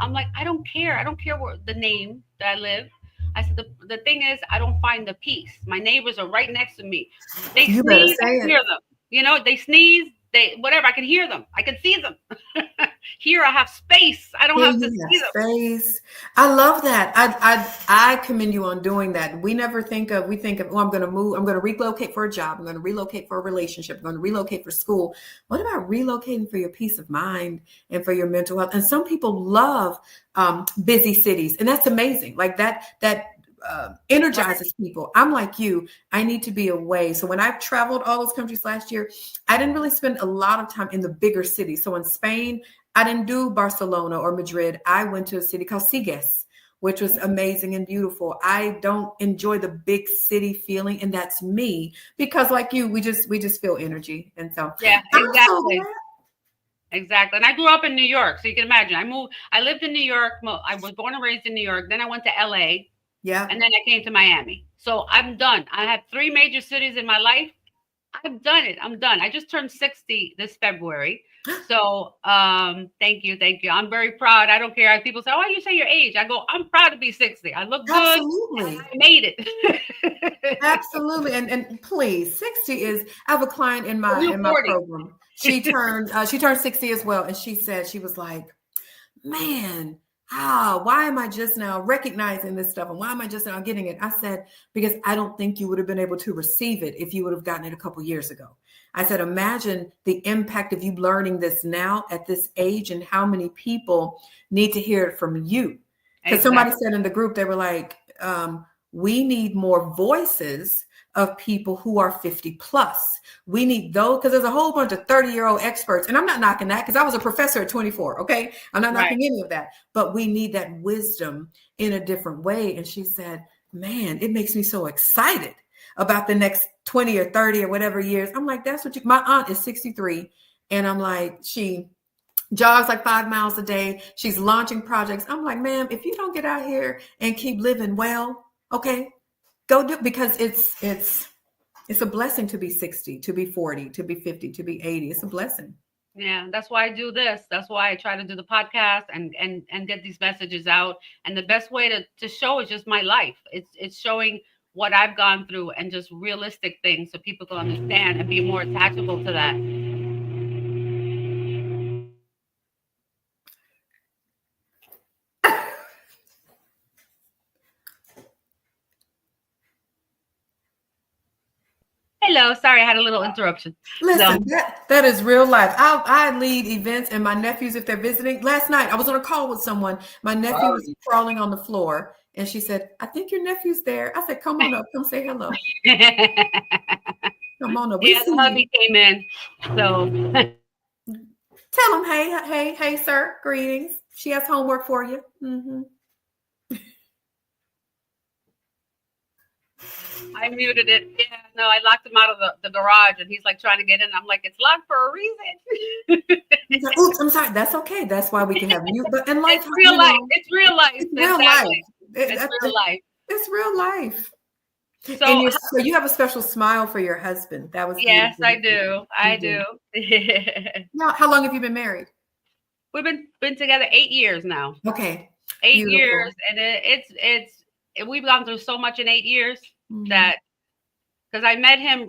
I'm like, I don't care. I don't care where the name that I live. I said the thing is I don't find the peace. My neighbors are right next to me. They You better sneeze, I say can it. hear them. They sneeze, they whatever, I can hear them. I can see them. Here I have space. I don't Here have to you have see them. space. I love that. I commend you on doing that. We think of, oh, I'm going to move. I'm going to relocate for a job. I'm going to relocate for a relationship. I'm going to relocate for school. What about relocating for your peace of mind and for your mental health? And some people love busy cities, and that's amazing. Like that Right. energizes people. I'm like you. I need to be away. So when I've traveled all those countries last year, I didn't really spend a lot of time in the bigger cities. So in Spain, I didn't do Barcelona or Madrid. I went to a city called Sigues, which was amazing and beautiful. I don't enjoy the big city feeling, and that's me because, like you, we just feel energy, and so Yeah, I'm so exactly. glad. Exactly. And I grew up in New York, so you can imagine. I lived in New York. I was born and raised in New York. Then I went to LA, Yeah, and then I came to Miami. So I'm done. I had three major cities in my life. I've done it. I'm done. I just turned 60 this February. So thank you, thank you. I'm very proud. I don't care if people say, "Oh, you say your age." I go, I'm proud to be 60. I look good and absolutely. I made it. Absolutely. And please, 60 is I have a client in my You in my 40. program. She turned 60 as well. And she was like, man, why am I just now recognizing this stuff? And why am I just now getting it? I said, because I don't think you would have been able to receive it if you would have gotten it a couple years ago. I said, imagine the impact of you learning this now at this age and how many people need to hear it from you. Because somebody Exactly. said in the group, they were like, we need more voices of people who are 50 plus. We need those because there's a whole bunch of 30-year-old experts. And I'm not knocking that because I was a professor at 24. Okay. I'm not Right. knocking any of that, but we need that wisdom in a different way. And she said, man, it makes me so excited about the next 20 or 30 or whatever years. I'm like, that's what my aunt is 63. And I'm like, she jogs like 5 miles a day. She's launching projects. I'm like, ma'am, if you don't get out here and keep living well, okay, go do it because it's a blessing to be 60, to be 40, to be 50, to be 80. It's a blessing. Yeah, that's why I do this. That's why I try to do the podcast and get these messages out. And the best way to show is just my life. It's showing what I've gone through and just realistic things so people can understand and be more attachable to that. sorry, I had a little interruption. So, Listen, that is real life. I lead events, and my nephews, if they're visiting. Last night, I was on a call with someone. My nephew wow. was crawling on the floor, and she said, "I think your nephew's there." I said, "Come on up, come say hello. Yeah, Come on up. We the see you. hubby came in. So, Tell him, hey, sir, greetings. She has homework for you." I muted it. Yeah, no, I locked him out of the garage and he's like trying to get in. I'm like, it's locked for a reason. He's like, "Oops, I'm sorry. That's okay. That's why we can have mute." But in life, It's real life. It's real life. it's real life. Exactly. It's real life. It's real life. So, And so you have a special smile for your husband. That was yes, beautiful. I do. I You do. do. Now, how long have you been married? We've been together 8 years now. Okay, 8 years, beautiful. and we've gone through so much in 8 years Mhm. that because I met him.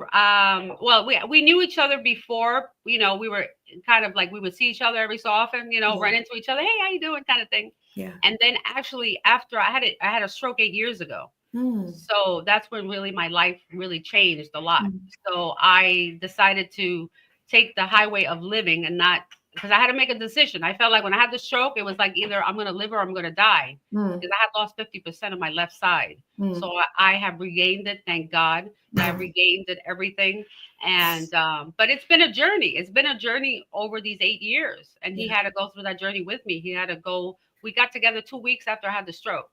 Well, we knew each other before. You know, we were kind of like we would see each other every so often. You know, Yeah, run into each other. Hey, how you doing? Kind of thing. yeah. And then actually, after I had a stroke 8 years ago. Mm, So that's when really my life really changed a lot. mm, So I decided to take the highway of living and not because I had to make a decision. I felt like when I had the stroke, it was like either I'm going to live or I'm going to die mm, because I had lost 50% of my left side. mm, So I have regained it. Thank God that I've mm. regained it, everything. And, but it's been a journey. It's been a journey over these 8 years. And he Yeah. had to go through that journey with me. He had to go, we got together 2 weeks after I had the stroke.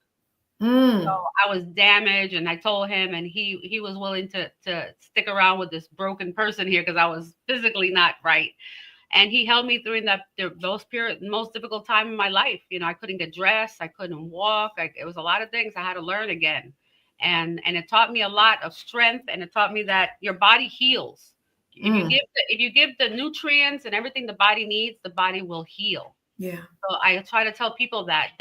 So Mm, I was damaged, and I told him, and he was willing to stick around with this broken person here because I was physically not right. And he held me through those period most difficult time in my life. You know, I couldn't get dressed, I couldn't walk. It was a lot of things I had to learn again, and it taught me a lot of strength, and it taught me that your body heals. mm. If you give the nutrients and everything the body needs, the body will heal. Yeah. So I try to tell people that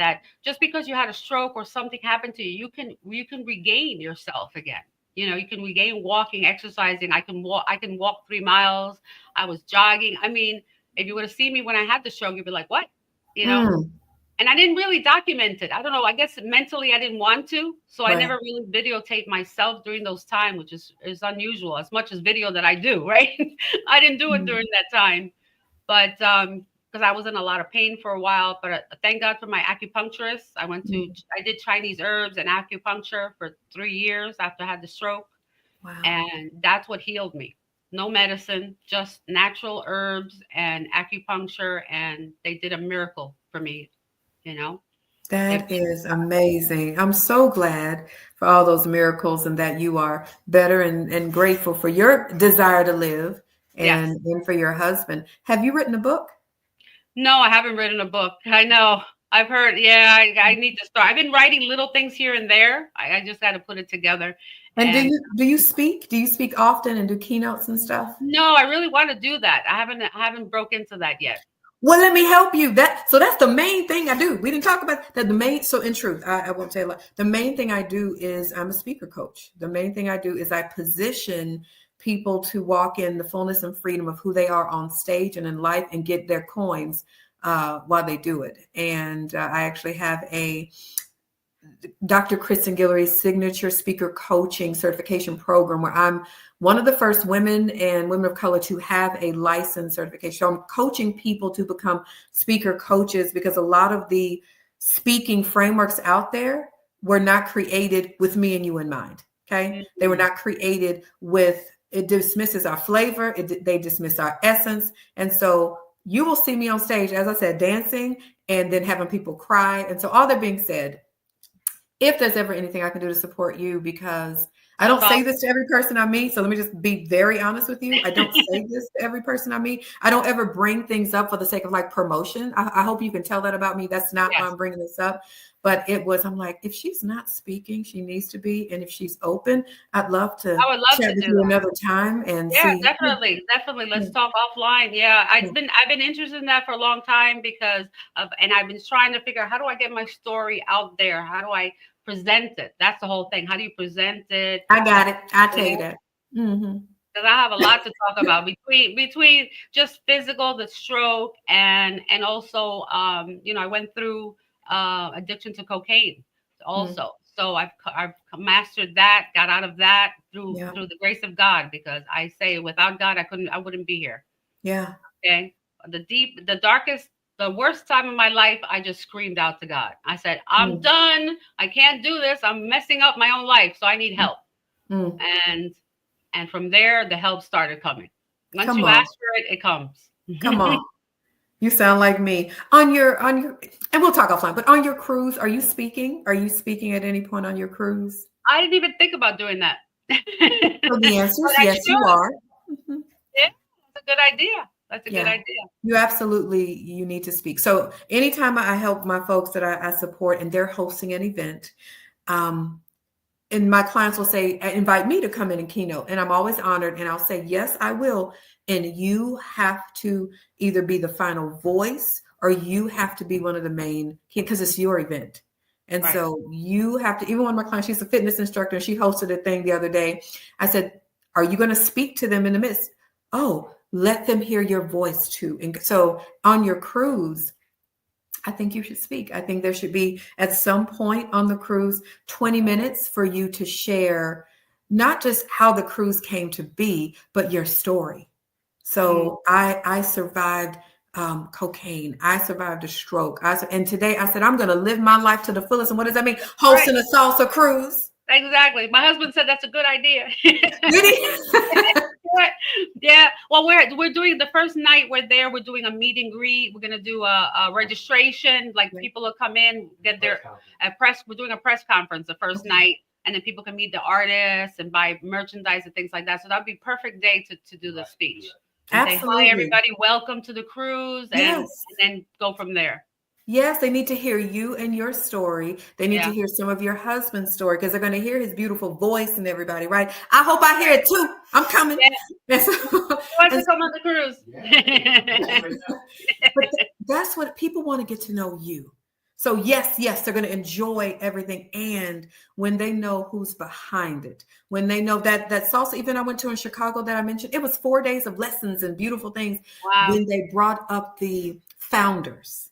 just because you had a stroke or something happened to you, you can regain yourself again. You know, you can regain walking, exercising. I can walk 3 miles. I was jogging. I mean, if you would have seen me when I had the stroke, you'd be like, what? You know? Mm. And I didn't really document it. I don't know. I guess mentally I didn't want to. So I Right. never really videotaped myself during those times, which is unusual, as much as video that I do, right? I didn't do it Mm, during that time. But because I was in a lot of pain for a while, but thank God for my acupuncturist. mm. I did Chinese herbs and acupuncture for 3 years after I had the stroke, Wow. and that's what healed me. No medicine, just natural herbs and acupuncture, and they did a miracle for me. You know, they That is amazing. I'm so glad for all those miracles and that you are better and grateful for your desire to live yes. and for your husband. Have you written a book? No, I haven't written a book. I know. I've heard. Yeah, I need to start. I've been writing little things here and there. I just got to put it together. And And do you speak? Do you speak often and do keynotes and stuff? no, I really want to do that. I haven't broke into that yet. Well, let me help you. That's the main thing I do. We didn't talk about that. The main so in truth, I won't tell you a lot. The main thing I do is I'm a speaker coach. The main thing I do is I position people to walk in the fullness and freedom of who they are on stage and in life and get their coins while they do it. And I actually have a Dr. Kristen Guillory's signature speaker coaching certification program where I'm one of the first women and women of color to have a license certification. So I'm coaching people to become speaker coaches because a lot of the speaking frameworks out there were not created with me and you in mind. Okay. They were Mhm. not created with, it dismisses our flavor. They dismiss our essence. And so you will see me on stage, as I said, dancing and then having people cry. And so all that being said, if there's ever anything I can do to support you, because I That's don't say awesome. this to every person I meet. So let me just be very honest with you. I don't say this to every person I meet. I don't ever bring things up for the sake of like promotion. I hope you can tell that about me. That's not why Yes, I'm bringing this up. But I'm like, if she's not speaking, she needs to be. And if she's open, I'd love to I would love chat to with do you that. another time and Yeah, see. Yeah, definitely, definitely. yeah, Let's talk offline. Yeah, yeah. I've been interested in that for a long time because and I've been trying to figure out how do I get my story out there? How do I present it? That's the whole thing. How do you present it? I got it. I'll tell you Because that. Hmm. I have a lot to talk about between just physical, the stroke, and also you know I went through addiction to cocaine also. So I've mastered that, got out of that Yeah. through the grace of God, because I say without God I wouldn't be here. Yeah. Okay. The darkest, the worst time of my life, I just screamed out to God. I said, I'm Mm. done. I can't do this. I'm messing up my own life. So I need help. Mm. And from there the help started coming. Once Come you on. ask for it, it comes. Come on. You sound like me. On your and we'll talk offline, but on your cruise, are you speaking? Are you speaking at any point on your cruise? I didn't even think about doing that. So the answer But is I yes, you should. are. Mhm. Yeah, that's a good idea. That's a good Yeah. idea. You need to speak. So anytime I help my folks that I support and they're hosting an event, um, and my clients will say, invite me to come in and keynote. And I'm always honored. And I'll say, yes, I will. And you have to either be the final voice or you have to be one of the main, because it's your event. And Right. so you have to, even one of my clients, she's a fitness instructor, and she hosted a thing the other day. I said, are you going to speak to them in the midst? Oh, let them hear your voice too. And so on your cruise, I think you should speak. I think there should be at some point on the cruise 20 minutes for you to share not just how the cruise came to be, but your story. Mm. So I survived cocaine. I survived a stroke. And today I said I'm going to live my life to the fullest. And what does that mean? Right. Hosting a salsa cruise. Exactly. My husband said that's a good idea. Did he? Right. Yeah. Well, we're doing the first night we're there. We're doing a meet and greet. We're gonna do a registration. Like Right. people will come in, get their a press. We're doing a press conference the first Okay. night, and then people can meet the artists and buy merchandise and things like that. So that'd be perfect day to do the speech and say hi Absolutely. everybody, welcome to the cruise, and Yes. then go from there. Yes, they need to hear you and your story. They need to Yeah. hear some of your husband's story because they're going to hear his beautiful voice and everybody, right? I hope I hear it too. I'm coming. Yeah. And so, Who wants and to come on the cruise? but that's what people want to get to know you. So yes, they're going to enjoy everything. And when they know who's behind it, when they know that salsa event I went to in Chicago that I mentioned, it was 4 days of lessons and beautiful things. Wow. When they brought up the founders,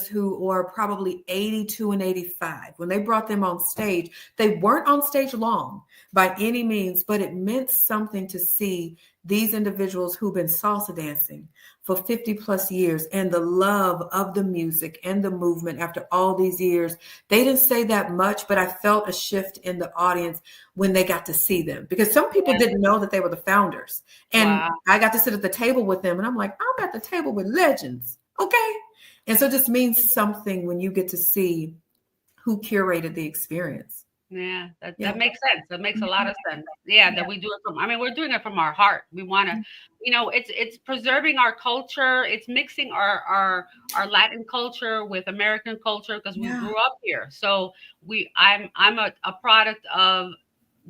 who are probably 82 and 85, when they brought them on stage, they weren't on stage long by any means, but it meant something to see these individuals who've been salsa dancing for 50 plus years and the love of the music and the movement after all these years. They didn't say that much, but I felt a shift in the audience when they got to see them, because some people Yeah. didn't know that they were the founders. And Wow. I got to sit at the table with them and I'm like, I'm at the table with legends. Okay. And so it just means something when you get to see who curated the experience. Yeah, Yeah. that makes sense. That makes a lot of sense. Yeah, that we do it from. I mean, we're doing it from our heart. We want to, it's preserving our culture. It's mixing our Latin culture with American culture because we Yeah. grew up here. So I'm a product of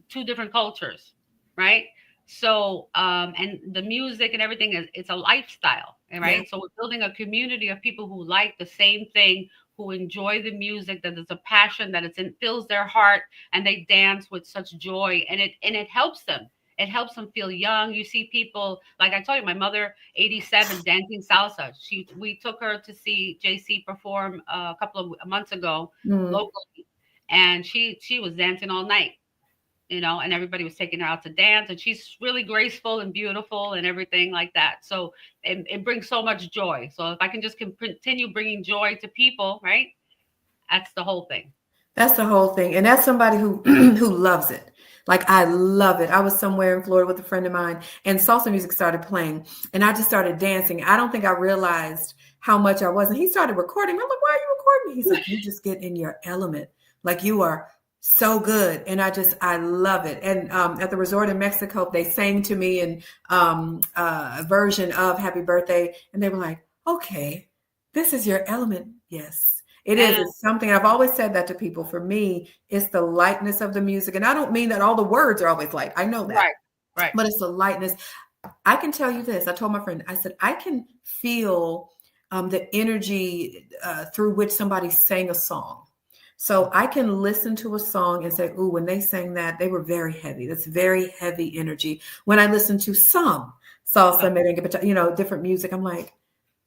two different cultures, right? So and the music and everything it's a lifestyle, Yeah. right? So we're building a community of people who like the same thing, who enjoy the music, that it's a passion, that fills their heart, and they dance with such joy, and it helps them. It helps them feel young. You see people like I told you, my mother, 87, dancing salsa. We took her to see JC perform a couple of months ago Mm. locally, and she was dancing all night, and everybody was taking her out to dance, and she's really graceful and beautiful and everything like that. So it brings so much joy. So if I can just continue bringing joy to people, right? That's the whole thing. That's the whole thing. And that's somebody who who loves it. Like I love it. I was somewhere in Florida with a friend of mine and salsa music started playing and I just started dancing. I don't think I realized how much I was. And he started recording. I'm like, why are you recording? He's like, you just get in your element. Like you are so good. And I love it. And at the resort in Mexico, they sang to me in a version of Happy Birthday. And they were like, okay, this is your element. Yes. It is. Yeah. It's something I've always said that to people. For me, it's the lightness of the music. And I don't mean that all the words are always light. I know that. Right. But it's the lightness. I can tell you this. I told my friend, I said, I can feel the energy through which somebody sang a song. So I can listen to a song and say, ooh, when they sang that, they were very heavy. That's very heavy energy. When I listen to some salsa, merengue, different music, I'm like,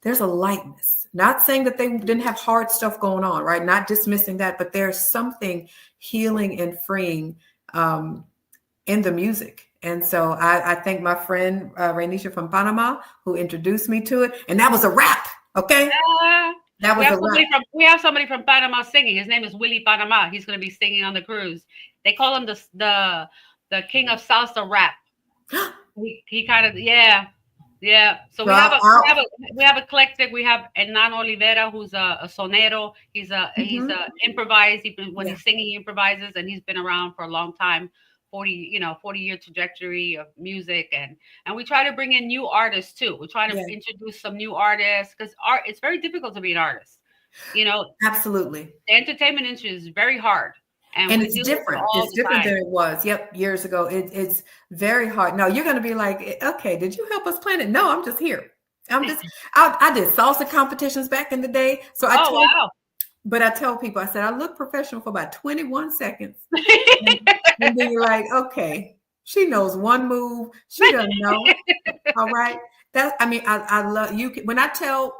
there's a lightness. Not saying that they didn't have hard stuff going on, right? Not dismissing that, but there's something healing and freeing in the music. And so I thank my friend Rainisha from Panama who introduced me to it. And that was a rap, okay? That was a rap. We have somebody from Panama singing. His name is Willie Panama. He's going to be singing on the cruise. They call him the king of salsa rap. He kind of, yeah. So we have eclectic. We have Hernan Olivera, who's a sonero. He's a improvised. When he's singing, he improvises, and he's been around for a long time. 40-year trajectory of music, and we try to bring in new artists too. We try to introduce some new artists, because it's very difficult to be an artist. Absolutely. The entertainment industry is very hard. And it's different. It's different than it was. Years ago. It's very hard. Now you're going to be like, okay, did you help us plan it? No, I'm just here. I did salsa competitions back in the day. So But I tell people, I said, I look professional for about 21 seconds. And then you're like, okay, she knows one move. She doesn't know. All right. I love you. When I tell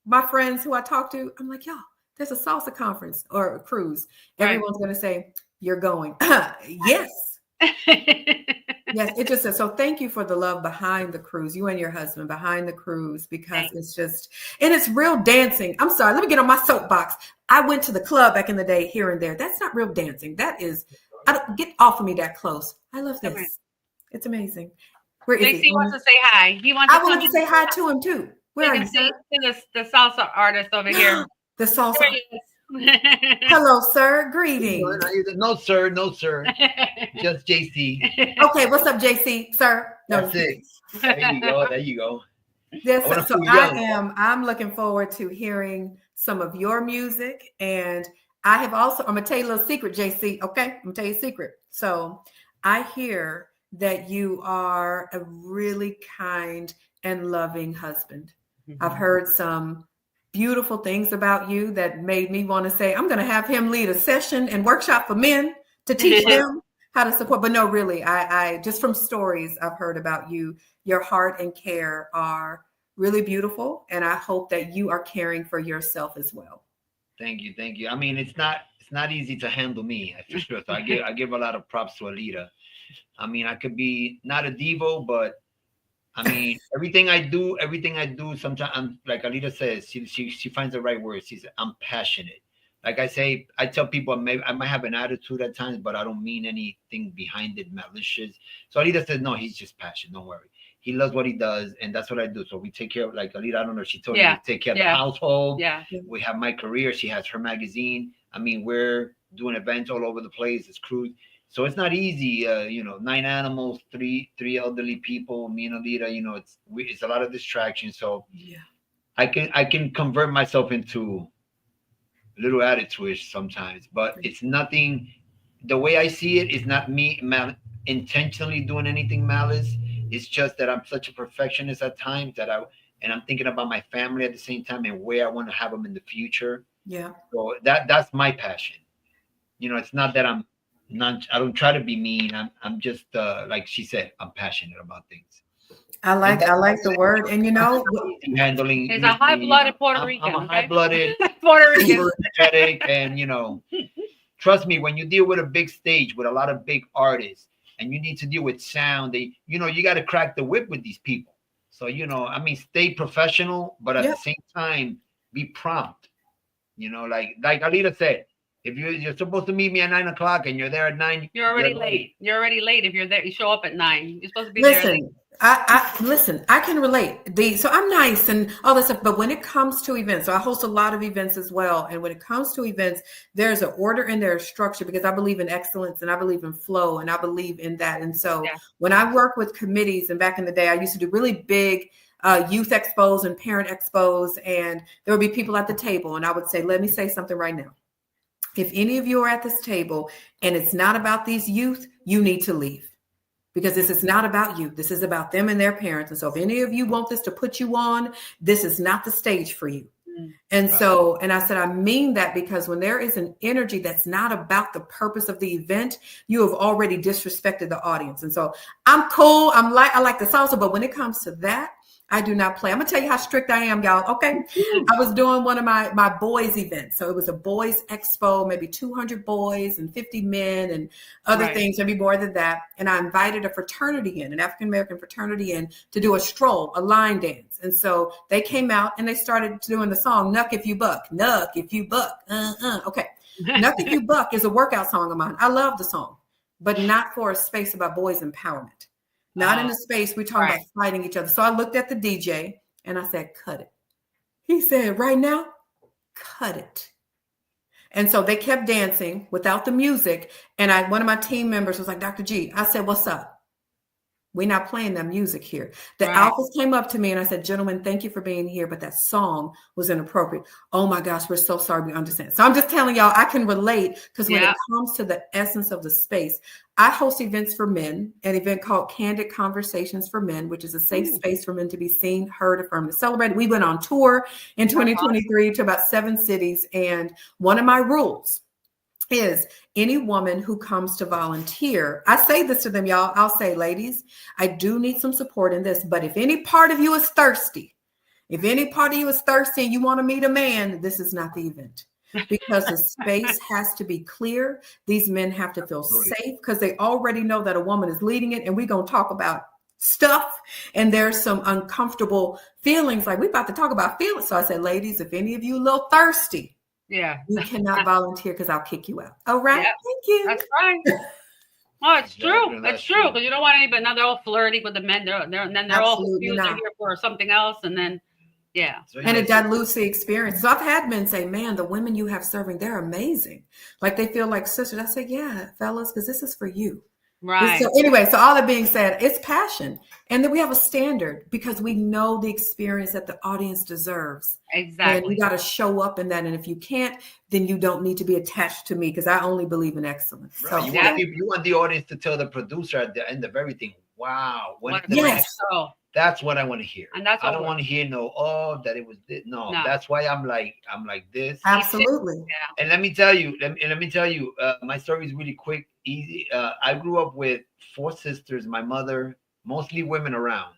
my friends who I talk to, I'm like, y'all, there's a salsa conference or a cruise. Everyone's going to say, you're going. Yes. Yes. It just says, so thank you for the love behind the cruise, you and your husband behind the cruise, because it's just, and it's real dancing. I'm sorry. Let me get on my soapbox. I went to the club back in the day here and there. That's not real dancing. That is, get off of me that close. I love this. Okay. It's amazing. Where is he? Wants to say hi. I want to say hi to him too. Where are you? See the salsa artist over here. The salsa. Hello, sir. Greetings. No, sir. Just JC. Okay, what's up, JC, sir? No, that's it. There you go. Yes, so I'm looking forward to hearing some of your music. And I'm going to tell you a little secret, JC. Okay, I'm going to tell you a secret. So I hear that you are a really kind and loving husband. Mm-hmm. I've heard some beautiful things about you that made me want to say, I'm going to have him lead a session and workshop for men to teach them how to support. But no, really, I just from stories I've heard about you, your heart and care are really beautiful. And I hope that you are caring for yourself as well. Thank you. I mean, it's not easy to handle me, for sure. So I give a lot of props to Alita. I mean, I could be not a divo, but I mean, everything I do, sometimes I'm like Alita says, she finds the right word. She says, I'm passionate. Like I say, I tell people I might have an attitude at times, but I don't mean anything behind it malicious. So Alita says, no, he's just passionate. Don't worry. He loves what he does, and that's what I do. So we take care of, like Alita, I don't know, she told me to take care of the household. Yeah. We have my career. She has her magazine. I mean, we're doing events all over the place. It's cruise. So it's not easy, 9 animals, three elderly people, me and Alita, it's a lot of distraction. So I can convert myself into a little attitude-ish sometimes, but it's nothing. The way I see it is not me intentionally doing anything malice. It's just that I'm such a perfectionist at times and I'm thinking about my family at the same time and where I want to have them in the future. Yeah. So that's my passion. It's not that I don't try to be mean. I'm just like she said, I'm passionate about things. I like the word, and handling. He's a high-blooded Puerto Rican. I'm a high-blooded Puerto Rican, energetic, and trust me, when you deal with a big stage with a lot of big artists, and you need to deal with sound, you got to crack the whip with these people. So stay professional, but at the same time, be prompt. Like Alita said. If you're supposed to meet me at 9 o'clock and you're there at 9, you're already late. You're already late if you're there. You show up at 9. You're supposed to be there. Listen, I can relate. So I'm nice and all this stuff, but when it comes to events, so I host a lot of events as well. And when it comes to events, there's an order and there's structure because I believe in excellence and I believe in flow and I believe in that. And so when I work with committees, and back in the day, I used to do really big youth expos and parent expos, and there would be people at the table, and I would say, let me say something right now. If any of you are at this table and it's not about these youth, you need to leave, because this is not about you. This is about them and their parents. And so if any of you want this to put you on, this is not the stage for you. And so, and I said, I mean that, because when there is an energy that's not about the purpose of the event, you have already disrespected the audience. And so I'm cool. I like the salsa, but when it comes to that, I do not play. I'm gonna tell you how strict I am, y'all. Okay. I was doing one of my boys events. So it was a boys expo, maybe 200 boys and 50 men and other things, maybe more than that. And I invited a fraternity in, an African-American fraternity in, to do a stroll, a line dance. And so they came out and they started doing the song, Nuck If You Buck, Nuck If You Buck. Okay. Nuck If You Buck is a workout song of mine. I love the song, but not for a space about boys empowerment. Not in the space we're talking about fighting each other. So I looked at the DJ and I said, cut it. He said, right now, cut it. And so they kept dancing without the music. And one of my team members was like, Dr. G, I said, what's up? We're not playing that music here. The alphas came up to me and I said, gentlemen, thank you for being here, but that song was inappropriate. Oh my gosh, we're so sorry, we understand. So I'm just telling y'all, I can relate, because when it comes to the essence of the space, I host events for men, an event called Candid Conversations for Men, which is a safe space for men to be seen, heard, affirmed, and celebrated. We went on tour in 2023 to about 7 cities. And one of my rules is any woman who comes to volunteer, I say this to them, y'all, I'll say, ladies, I do need some support in this, but if any part of you is thirsty, and you want to meet a man, this is not the event. Because the space has to be clear. These men have to feel safe because they already know that a woman is leading it, and we're going to talk about stuff, and there's some uncomfortable feelings, like we're about to talk about feelings. So I said, ladies, if any of you a little thirsty, you cannot volunteer because I'll kick you out. All right. Thank you. That's right. Oh, it's true. It's true. Because you don't want anybody. Now they're all flirty with the men. And then they're all confused. They're here for something else. And then, and it dilutes the experience. So I've had men say, man, the women you have serving, they're amazing. Like they feel like sisters. I say, yeah, fellas, because this is for you. Right. So anyway, so all that being said, it's passion. And then we have a standard because we know the experience that the audience deserves. Exactly. And we got to show up in that. And if you can't, then you don't need to be attached to me, because I only believe in excellence. Right. So you want the audience to tell the producer at the end of everything, wow. That's what I want to hear. And that's I don't want to hear that it was this. No, that's why I'm like this. Absolutely. And let me tell you, my story is really quick, easy. I grew up with 4 sisters, my mother, mostly women around.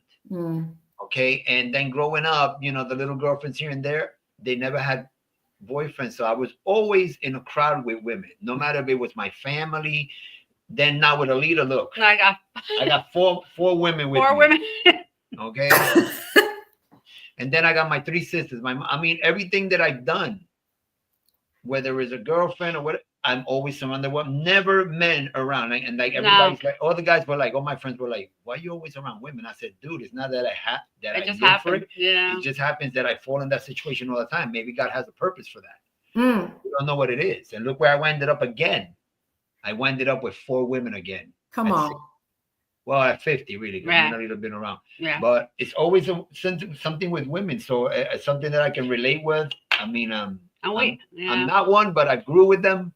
Okay. And then growing up, the little girlfriends here and there, they never had boyfriends. So I was always in a crowd with women, no matter if it was my family. Then now with Alita, look, I got four women with me. 4 women. Okay. And then I got my 3 sisters. Everything that I've done, whether it's a girlfriend or what, I'm always surrounded with, never men around. And like everybody's like, all the guys were like, all my friends were like, why are you always around women? I said, dude, it's not that I just live for it. Yeah. It just happens that I fall in that situation all the time. Maybe God has a purpose for that. We don't know what it is. And look where I ended up again. I ended up with 4 women again. Come on. Well, at 50, really, because I've never been around. Yeah. But it's always something with women. So something that I can relate with. I'm not one, but I grew with them.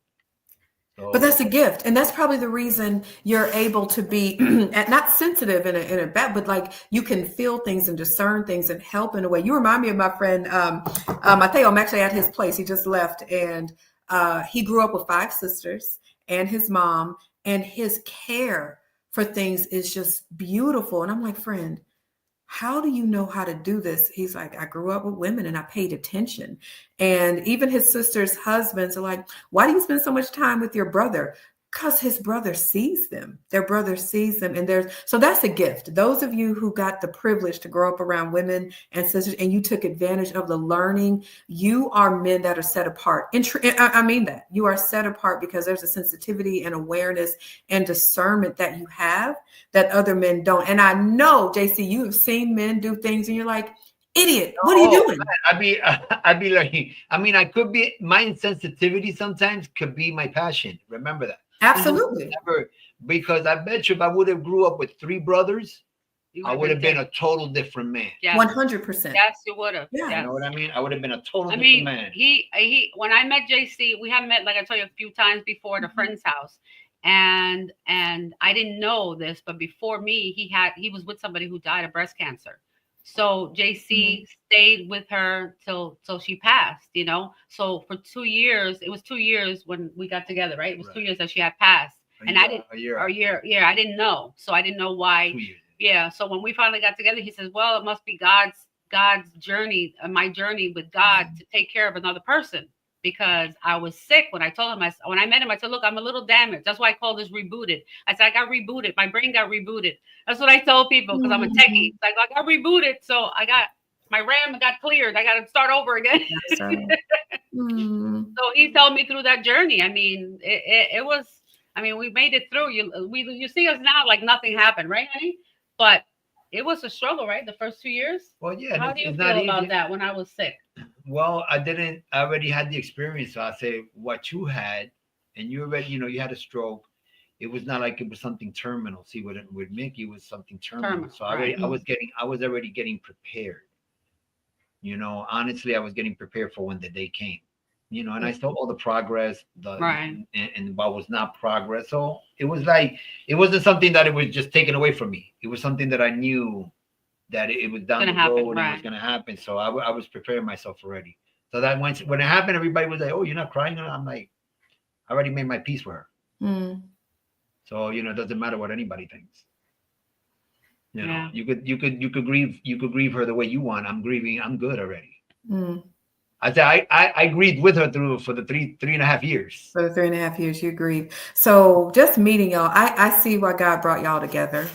So. But that's a gift. And that's probably the reason you're able to be not sensitive in a bad, but like you can feel things and discern things and help in a way. You remind me of my friend, Mateo. I'm actually at his place. He just left. And he grew up with 5 sisters and his mom, and his care for things is just beautiful. And I'm like, friend, how do you know how to do this? He's like, I grew up with women and I paid attention. And even his sister's husbands are like, why do you spend so much time with your brother? Because his brother sees them. Their brother sees them. And so that's a gift. Those of you who got the privilege to grow up around women and sisters, and you took advantage of the learning, you are men that are set apart. I mean that. You are set apart because there's a sensitivity and awareness and discernment that you have that other men don't. And I know, JC, you have seen men do things and you're like, idiot, what are you doing? I'd be like, I could be, my insensitivity sometimes could be my passion. Remember that. Absolutely. Because I bet you if I would have grew up with 3 brothers, I would have been a total different man. Yeah. 100%. Yes, you would have. Yeah. You know what I mean? I would have been a total different man. He when I met JC, we had met, like I told you, a few times before at a friend's house. And I didn't know this, but before me, he was with somebody who died of breast cancer. So JC stayed with her till she passed, So for 2 years, it was 2 years when we got together, right? It was 2 years that she had passed. I didn't know. So I didn't know why. Yeah. So when we finally got together, he says, "Well, it must be God's journey, my journey with God to take care of another person." Because I was sick when I told him. When I met him, I said, "Look, I'm a little damaged. That's why I call this rebooted." I said, "I got rebooted. My brain got rebooted." That's what I told people because I'm a techie. Like, I got rebooted, so I got my RAM got cleared. I got to start over again. So he helped me through that journey. I mean, it was. I mean, we made it through. You see us now like nothing happened, right, honey? But it was a struggle, right? The first 2 years. Well, yeah. How do you feel about that when I was sick? Well, I already had the experience. So I say what you had, and you already, you had a stroke. It was not like it was something terminal. See, with Mickey, it was something terminal. So I was already getting prepared. Honestly, I was getting prepared for when the day came. And I saw all the progress, and what was not progress. So it was like, it wasn't something that it was just taken away from me. It was something that I knew that it was down the road and it was going to happen. So I was preparing myself already. So that when it happened, everybody was like, "Oh, you're not crying?" I'm like, I already made my peace with her. So, it doesn't matter what anybody thinks. You could grieve her the way you want. I'm grieving. I'm good already. I said I grieved with her for the 3.5 years. For the 3.5 years you grieved. So just meeting y'all, I see why God brought y'all together.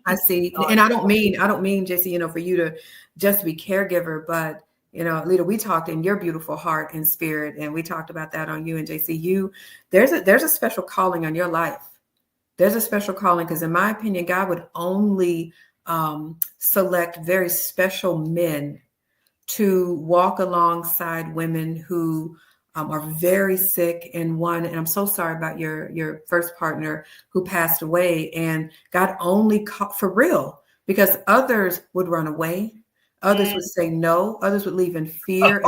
I see, and I don't mean JC, for you to just be caregiver, but Lita, we talked in your beautiful heart and spirit, and we talked about that on you and JC. There's a special calling on your life. There's a special calling because, in my opinion, God would only select very special men to walk alongside women who are very sick, and I'm so sorry about your first partner who passed away, and God only for real, because others would run away, others would say no, others would leave in fear.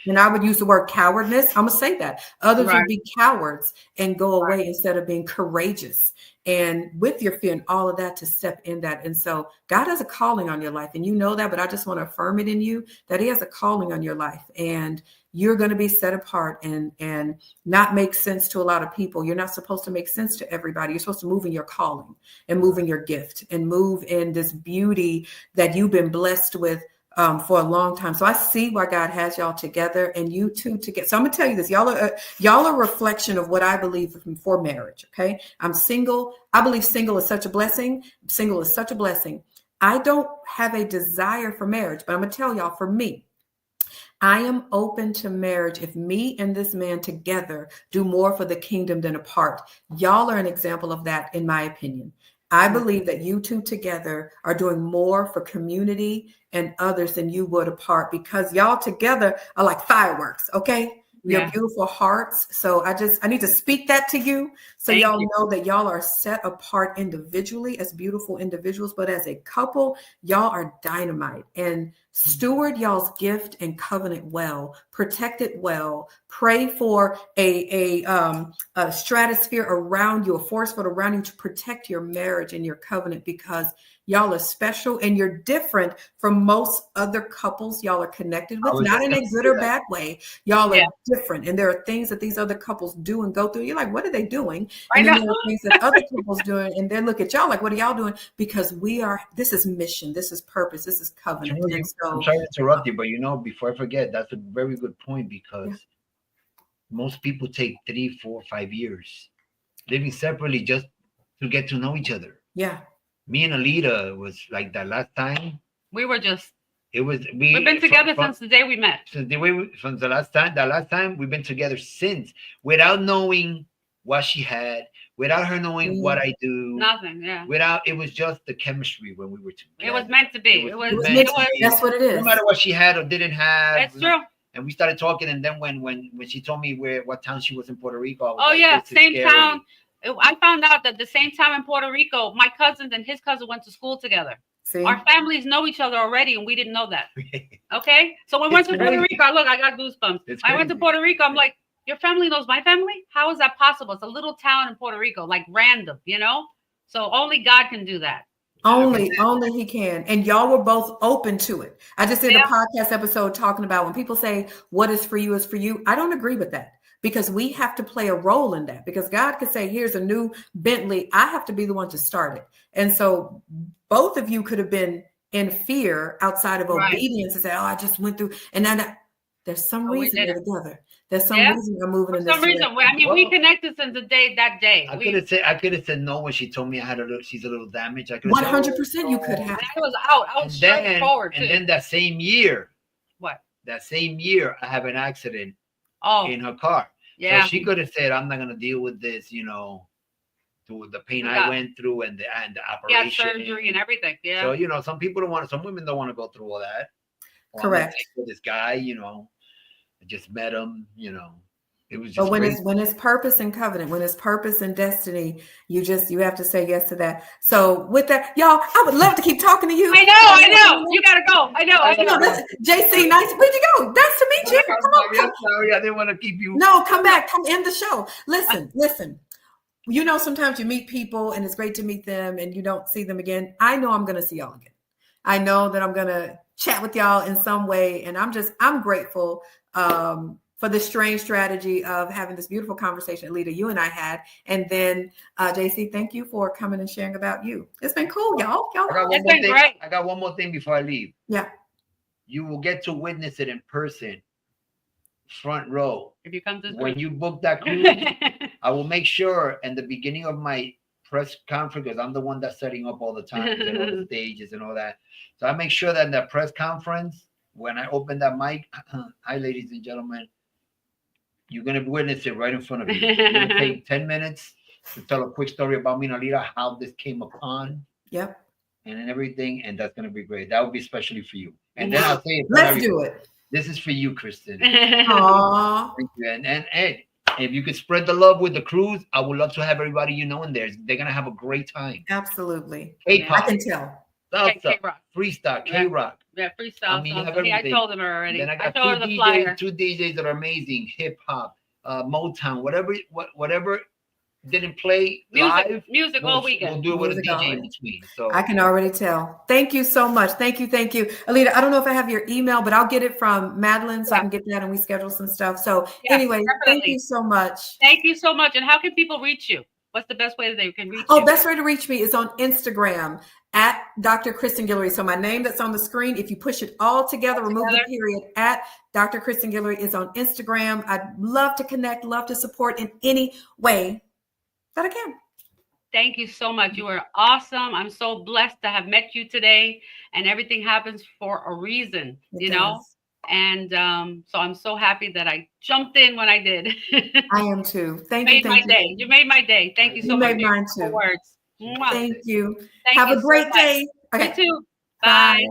And I would use the word cowardness. I'm gonna say that others would be cowards and go away instead of being courageous, and with your fear and all of that, to step in that. And so God has a calling on your life, and that, but I just want to affirm it in you that He has a calling on your life, and you're going to be set apart and not make sense to a lot of people. You're not supposed to make sense to everybody. You're supposed to move in your calling and move in your gift and move in this beauty that you've been blessed with for a long time. So I see why God has y'all together, and you two together. So I'm gonna tell you this, y'all are a reflection of what I believe for marriage. Okay, I'm single. I believe single is such a blessing. Single is such a blessing. I don't have a desire for marriage, but I'm gonna tell y'all, for me, I am open to marriage if me and this man together do more for the kingdom than apart. Y'all are an example of that, in my opinion. I believe that you two together are doing more for community and others than you would apart, because y'all together are like fireworks, okay? Your beautiful hearts. So I need to speak that to you, so y'all know that y'all are set apart individually as beautiful individuals, but as a couple, y'all are dynamite. And steward y'all's gift and covenant well, protect it well, pray for a stratosphere around you, a force field around you to protect your marriage and your covenant, because y'all are special and you're different from most other couples y'all are connected with, not in a good or bad way. Y'all are different, and there are things that these other couples do and go through. You're like, what are they doing? And then there are things that other couples doing, and they look at y'all like, what are y'all doing? Because this is mission, this is purpose, this is covenant. And so, I'm sorry to interrupt you, but before I forget, that's a very good point, because most people take 3, 4, 5 years living separately just to get to know each other. Yeah. Me and Alita was like that last time. We were just. We've been together since the day we met. From the last time. That last time we've been together since, without knowing what she had, without her knowing what I do. Nothing. Yeah. It was just the chemistry when we were together. It was meant to be. It was. That's what it is. No matter what she had or didn't have. That's true. And we started talking, and then when she told me what town she was in Puerto Rico. Same town. I found out that the same time in Puerto Rico, my cousins and his cousin went to school together. See? Our families know each other already, and we didn't know that. Okay? So when we went to Puerto Rico, I got goosebumps. I went to Puerto Rico, I'm like, your family knows my family? How is that possible? It's a little town in Puerto Rico, like random, So only God can do that. Only He can. And y'all were both open to it. I just did a podcast episode talking about when people say what is for you is for you. I don't agree with that. because we have to play a role in that. Because God could say, here's a new Bentley. I have to be the one to start it. And so both of you could have been in fear outside of obedience and say, oh, I just went through. And then there's some reason they're together. There's some reason we're moving in this direction. I mean, we connected since that day. I could have said no when she told me she's a little damaged. I could 100% you could have. I was out. I was straightforward. And then that same year, what? That same year, I have an accident in her car. Yeah. So she could have said, I'm not going to deal with this, through the pain I went through and the operation. Yeah, surgery and everything. Yeah. So, some women don't want to go through all that. Correct. With this guy, I just met him, it was just. But when it's purpose and covenant, when it's purpose and destiny, you have to say yes to that. So with that, y'all, I would love to keep talking to you. I know. You gotta go. I know. JC, nice. Where'd you go? Nice to meet you. Come on. Sorry, I didn't want to keep you. No, come back. Come end the show. Listen. Sometimes you meet people and it's great to meet them and you don't see them again. I know I'm going to see y'all again. I know that I'm going to chat with y'all in some way. And I'm grateful for the strange strategy of having this beautiful conversation, Alita, you and I had. And then, JC, thank you for coming and sharing about you. It's been cool, y'all. It's been great. I got one more thing before I leave. Yeah. You will get to witness it in person, front row. If you come to when you book that cruise, I will make sure in the beginning of my press conference, because I'm the one that's setting up all the times and all the stages and all that. So I make sure that in that press conference, when I open that mic, hi, ladies and gentlemen, you're going to witness it right in front of you. It's going to take 10 minutes to tell a quick story about me and Alita, how this came upon. Yep. And everything. And that's going to be great. That would be especially for you. And then I'll say it. Let's do it. This is for you, Kristen. Aww. Thank you. And if you could spread the love with the cruise, I would love to have everybody in there. They're going to have a great time. Absolutely. K-pop. I can tell. Salsa, freestyle, K-rock. Yeah, freestyle. I mean, you have everything. I told them already. Then I got told her the flyer. Two DJs that are amazing. Hip hop, Motown, whatever didn't play live. Music all weekend. We'll do it with a DJ in between. So I can already tell. Thank you so much. Thank you. Alita, I don't know if I have your email, but I'll get it from Madeline so I can get that and we schedule some stuff. So anyway, thank you so much. Thank you so much. And how can people reach you? What's the best way that they can reach you? Oh, best way to reach me is on Instagram at Dr. Kristen Guillory. So my name that's on the screen, if you push it all together, remove the period, at Dr. Kristen Guillory is on Instagram. I'd love to connect, love to support in any way that I can. Thank you so much. You are awesome. I'm so blessed to have met you today, and everything happens for a reason, you know? And so I'm so happy that I jumped in when I did. I am too. Thank you. You made my day. Thank you so much. You made mine too. Words. Thank you. Have a great day. Okay. You too. Bye.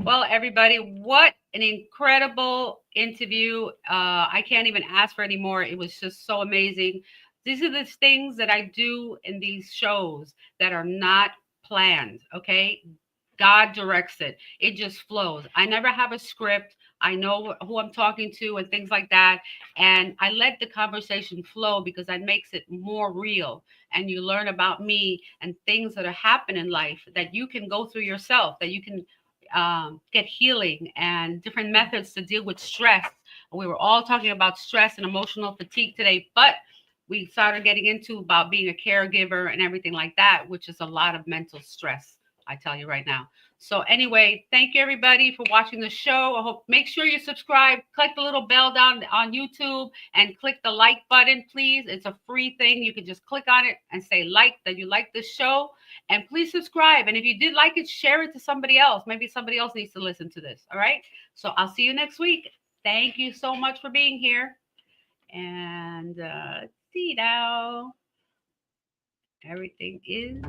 Well, everybody, what an incredible interview. I can't even ask for any more. It was just so amazing. These are the things that I do in these shows that are not planned, okay? God directs it. It just flows. I never have a script. I know who I'm talking to and things like that. And I let the conversation flow because that makes it more real. And you learn about me and things that are happening in life that you can go through yourself, that you can get healing and different methods to deal with stress. We were all talking about stress and emotional fatigue today, but we started getting into about being a caregiver and everything like that, which is a lot of mental stress. I tell you right now. So anyway, thank you everybody for watching the show. I hope make sure you subscribe, click the little bell down on YouTube and click the like button, please. It's a free thing. You can just click on it and say like that you like this show, and please subscribe. And if you did like it, share it to somebody else. Maybe somebody else needs to listen to this. All right. So I'll see you next week. Thank you so much for being here. And see now. Everything is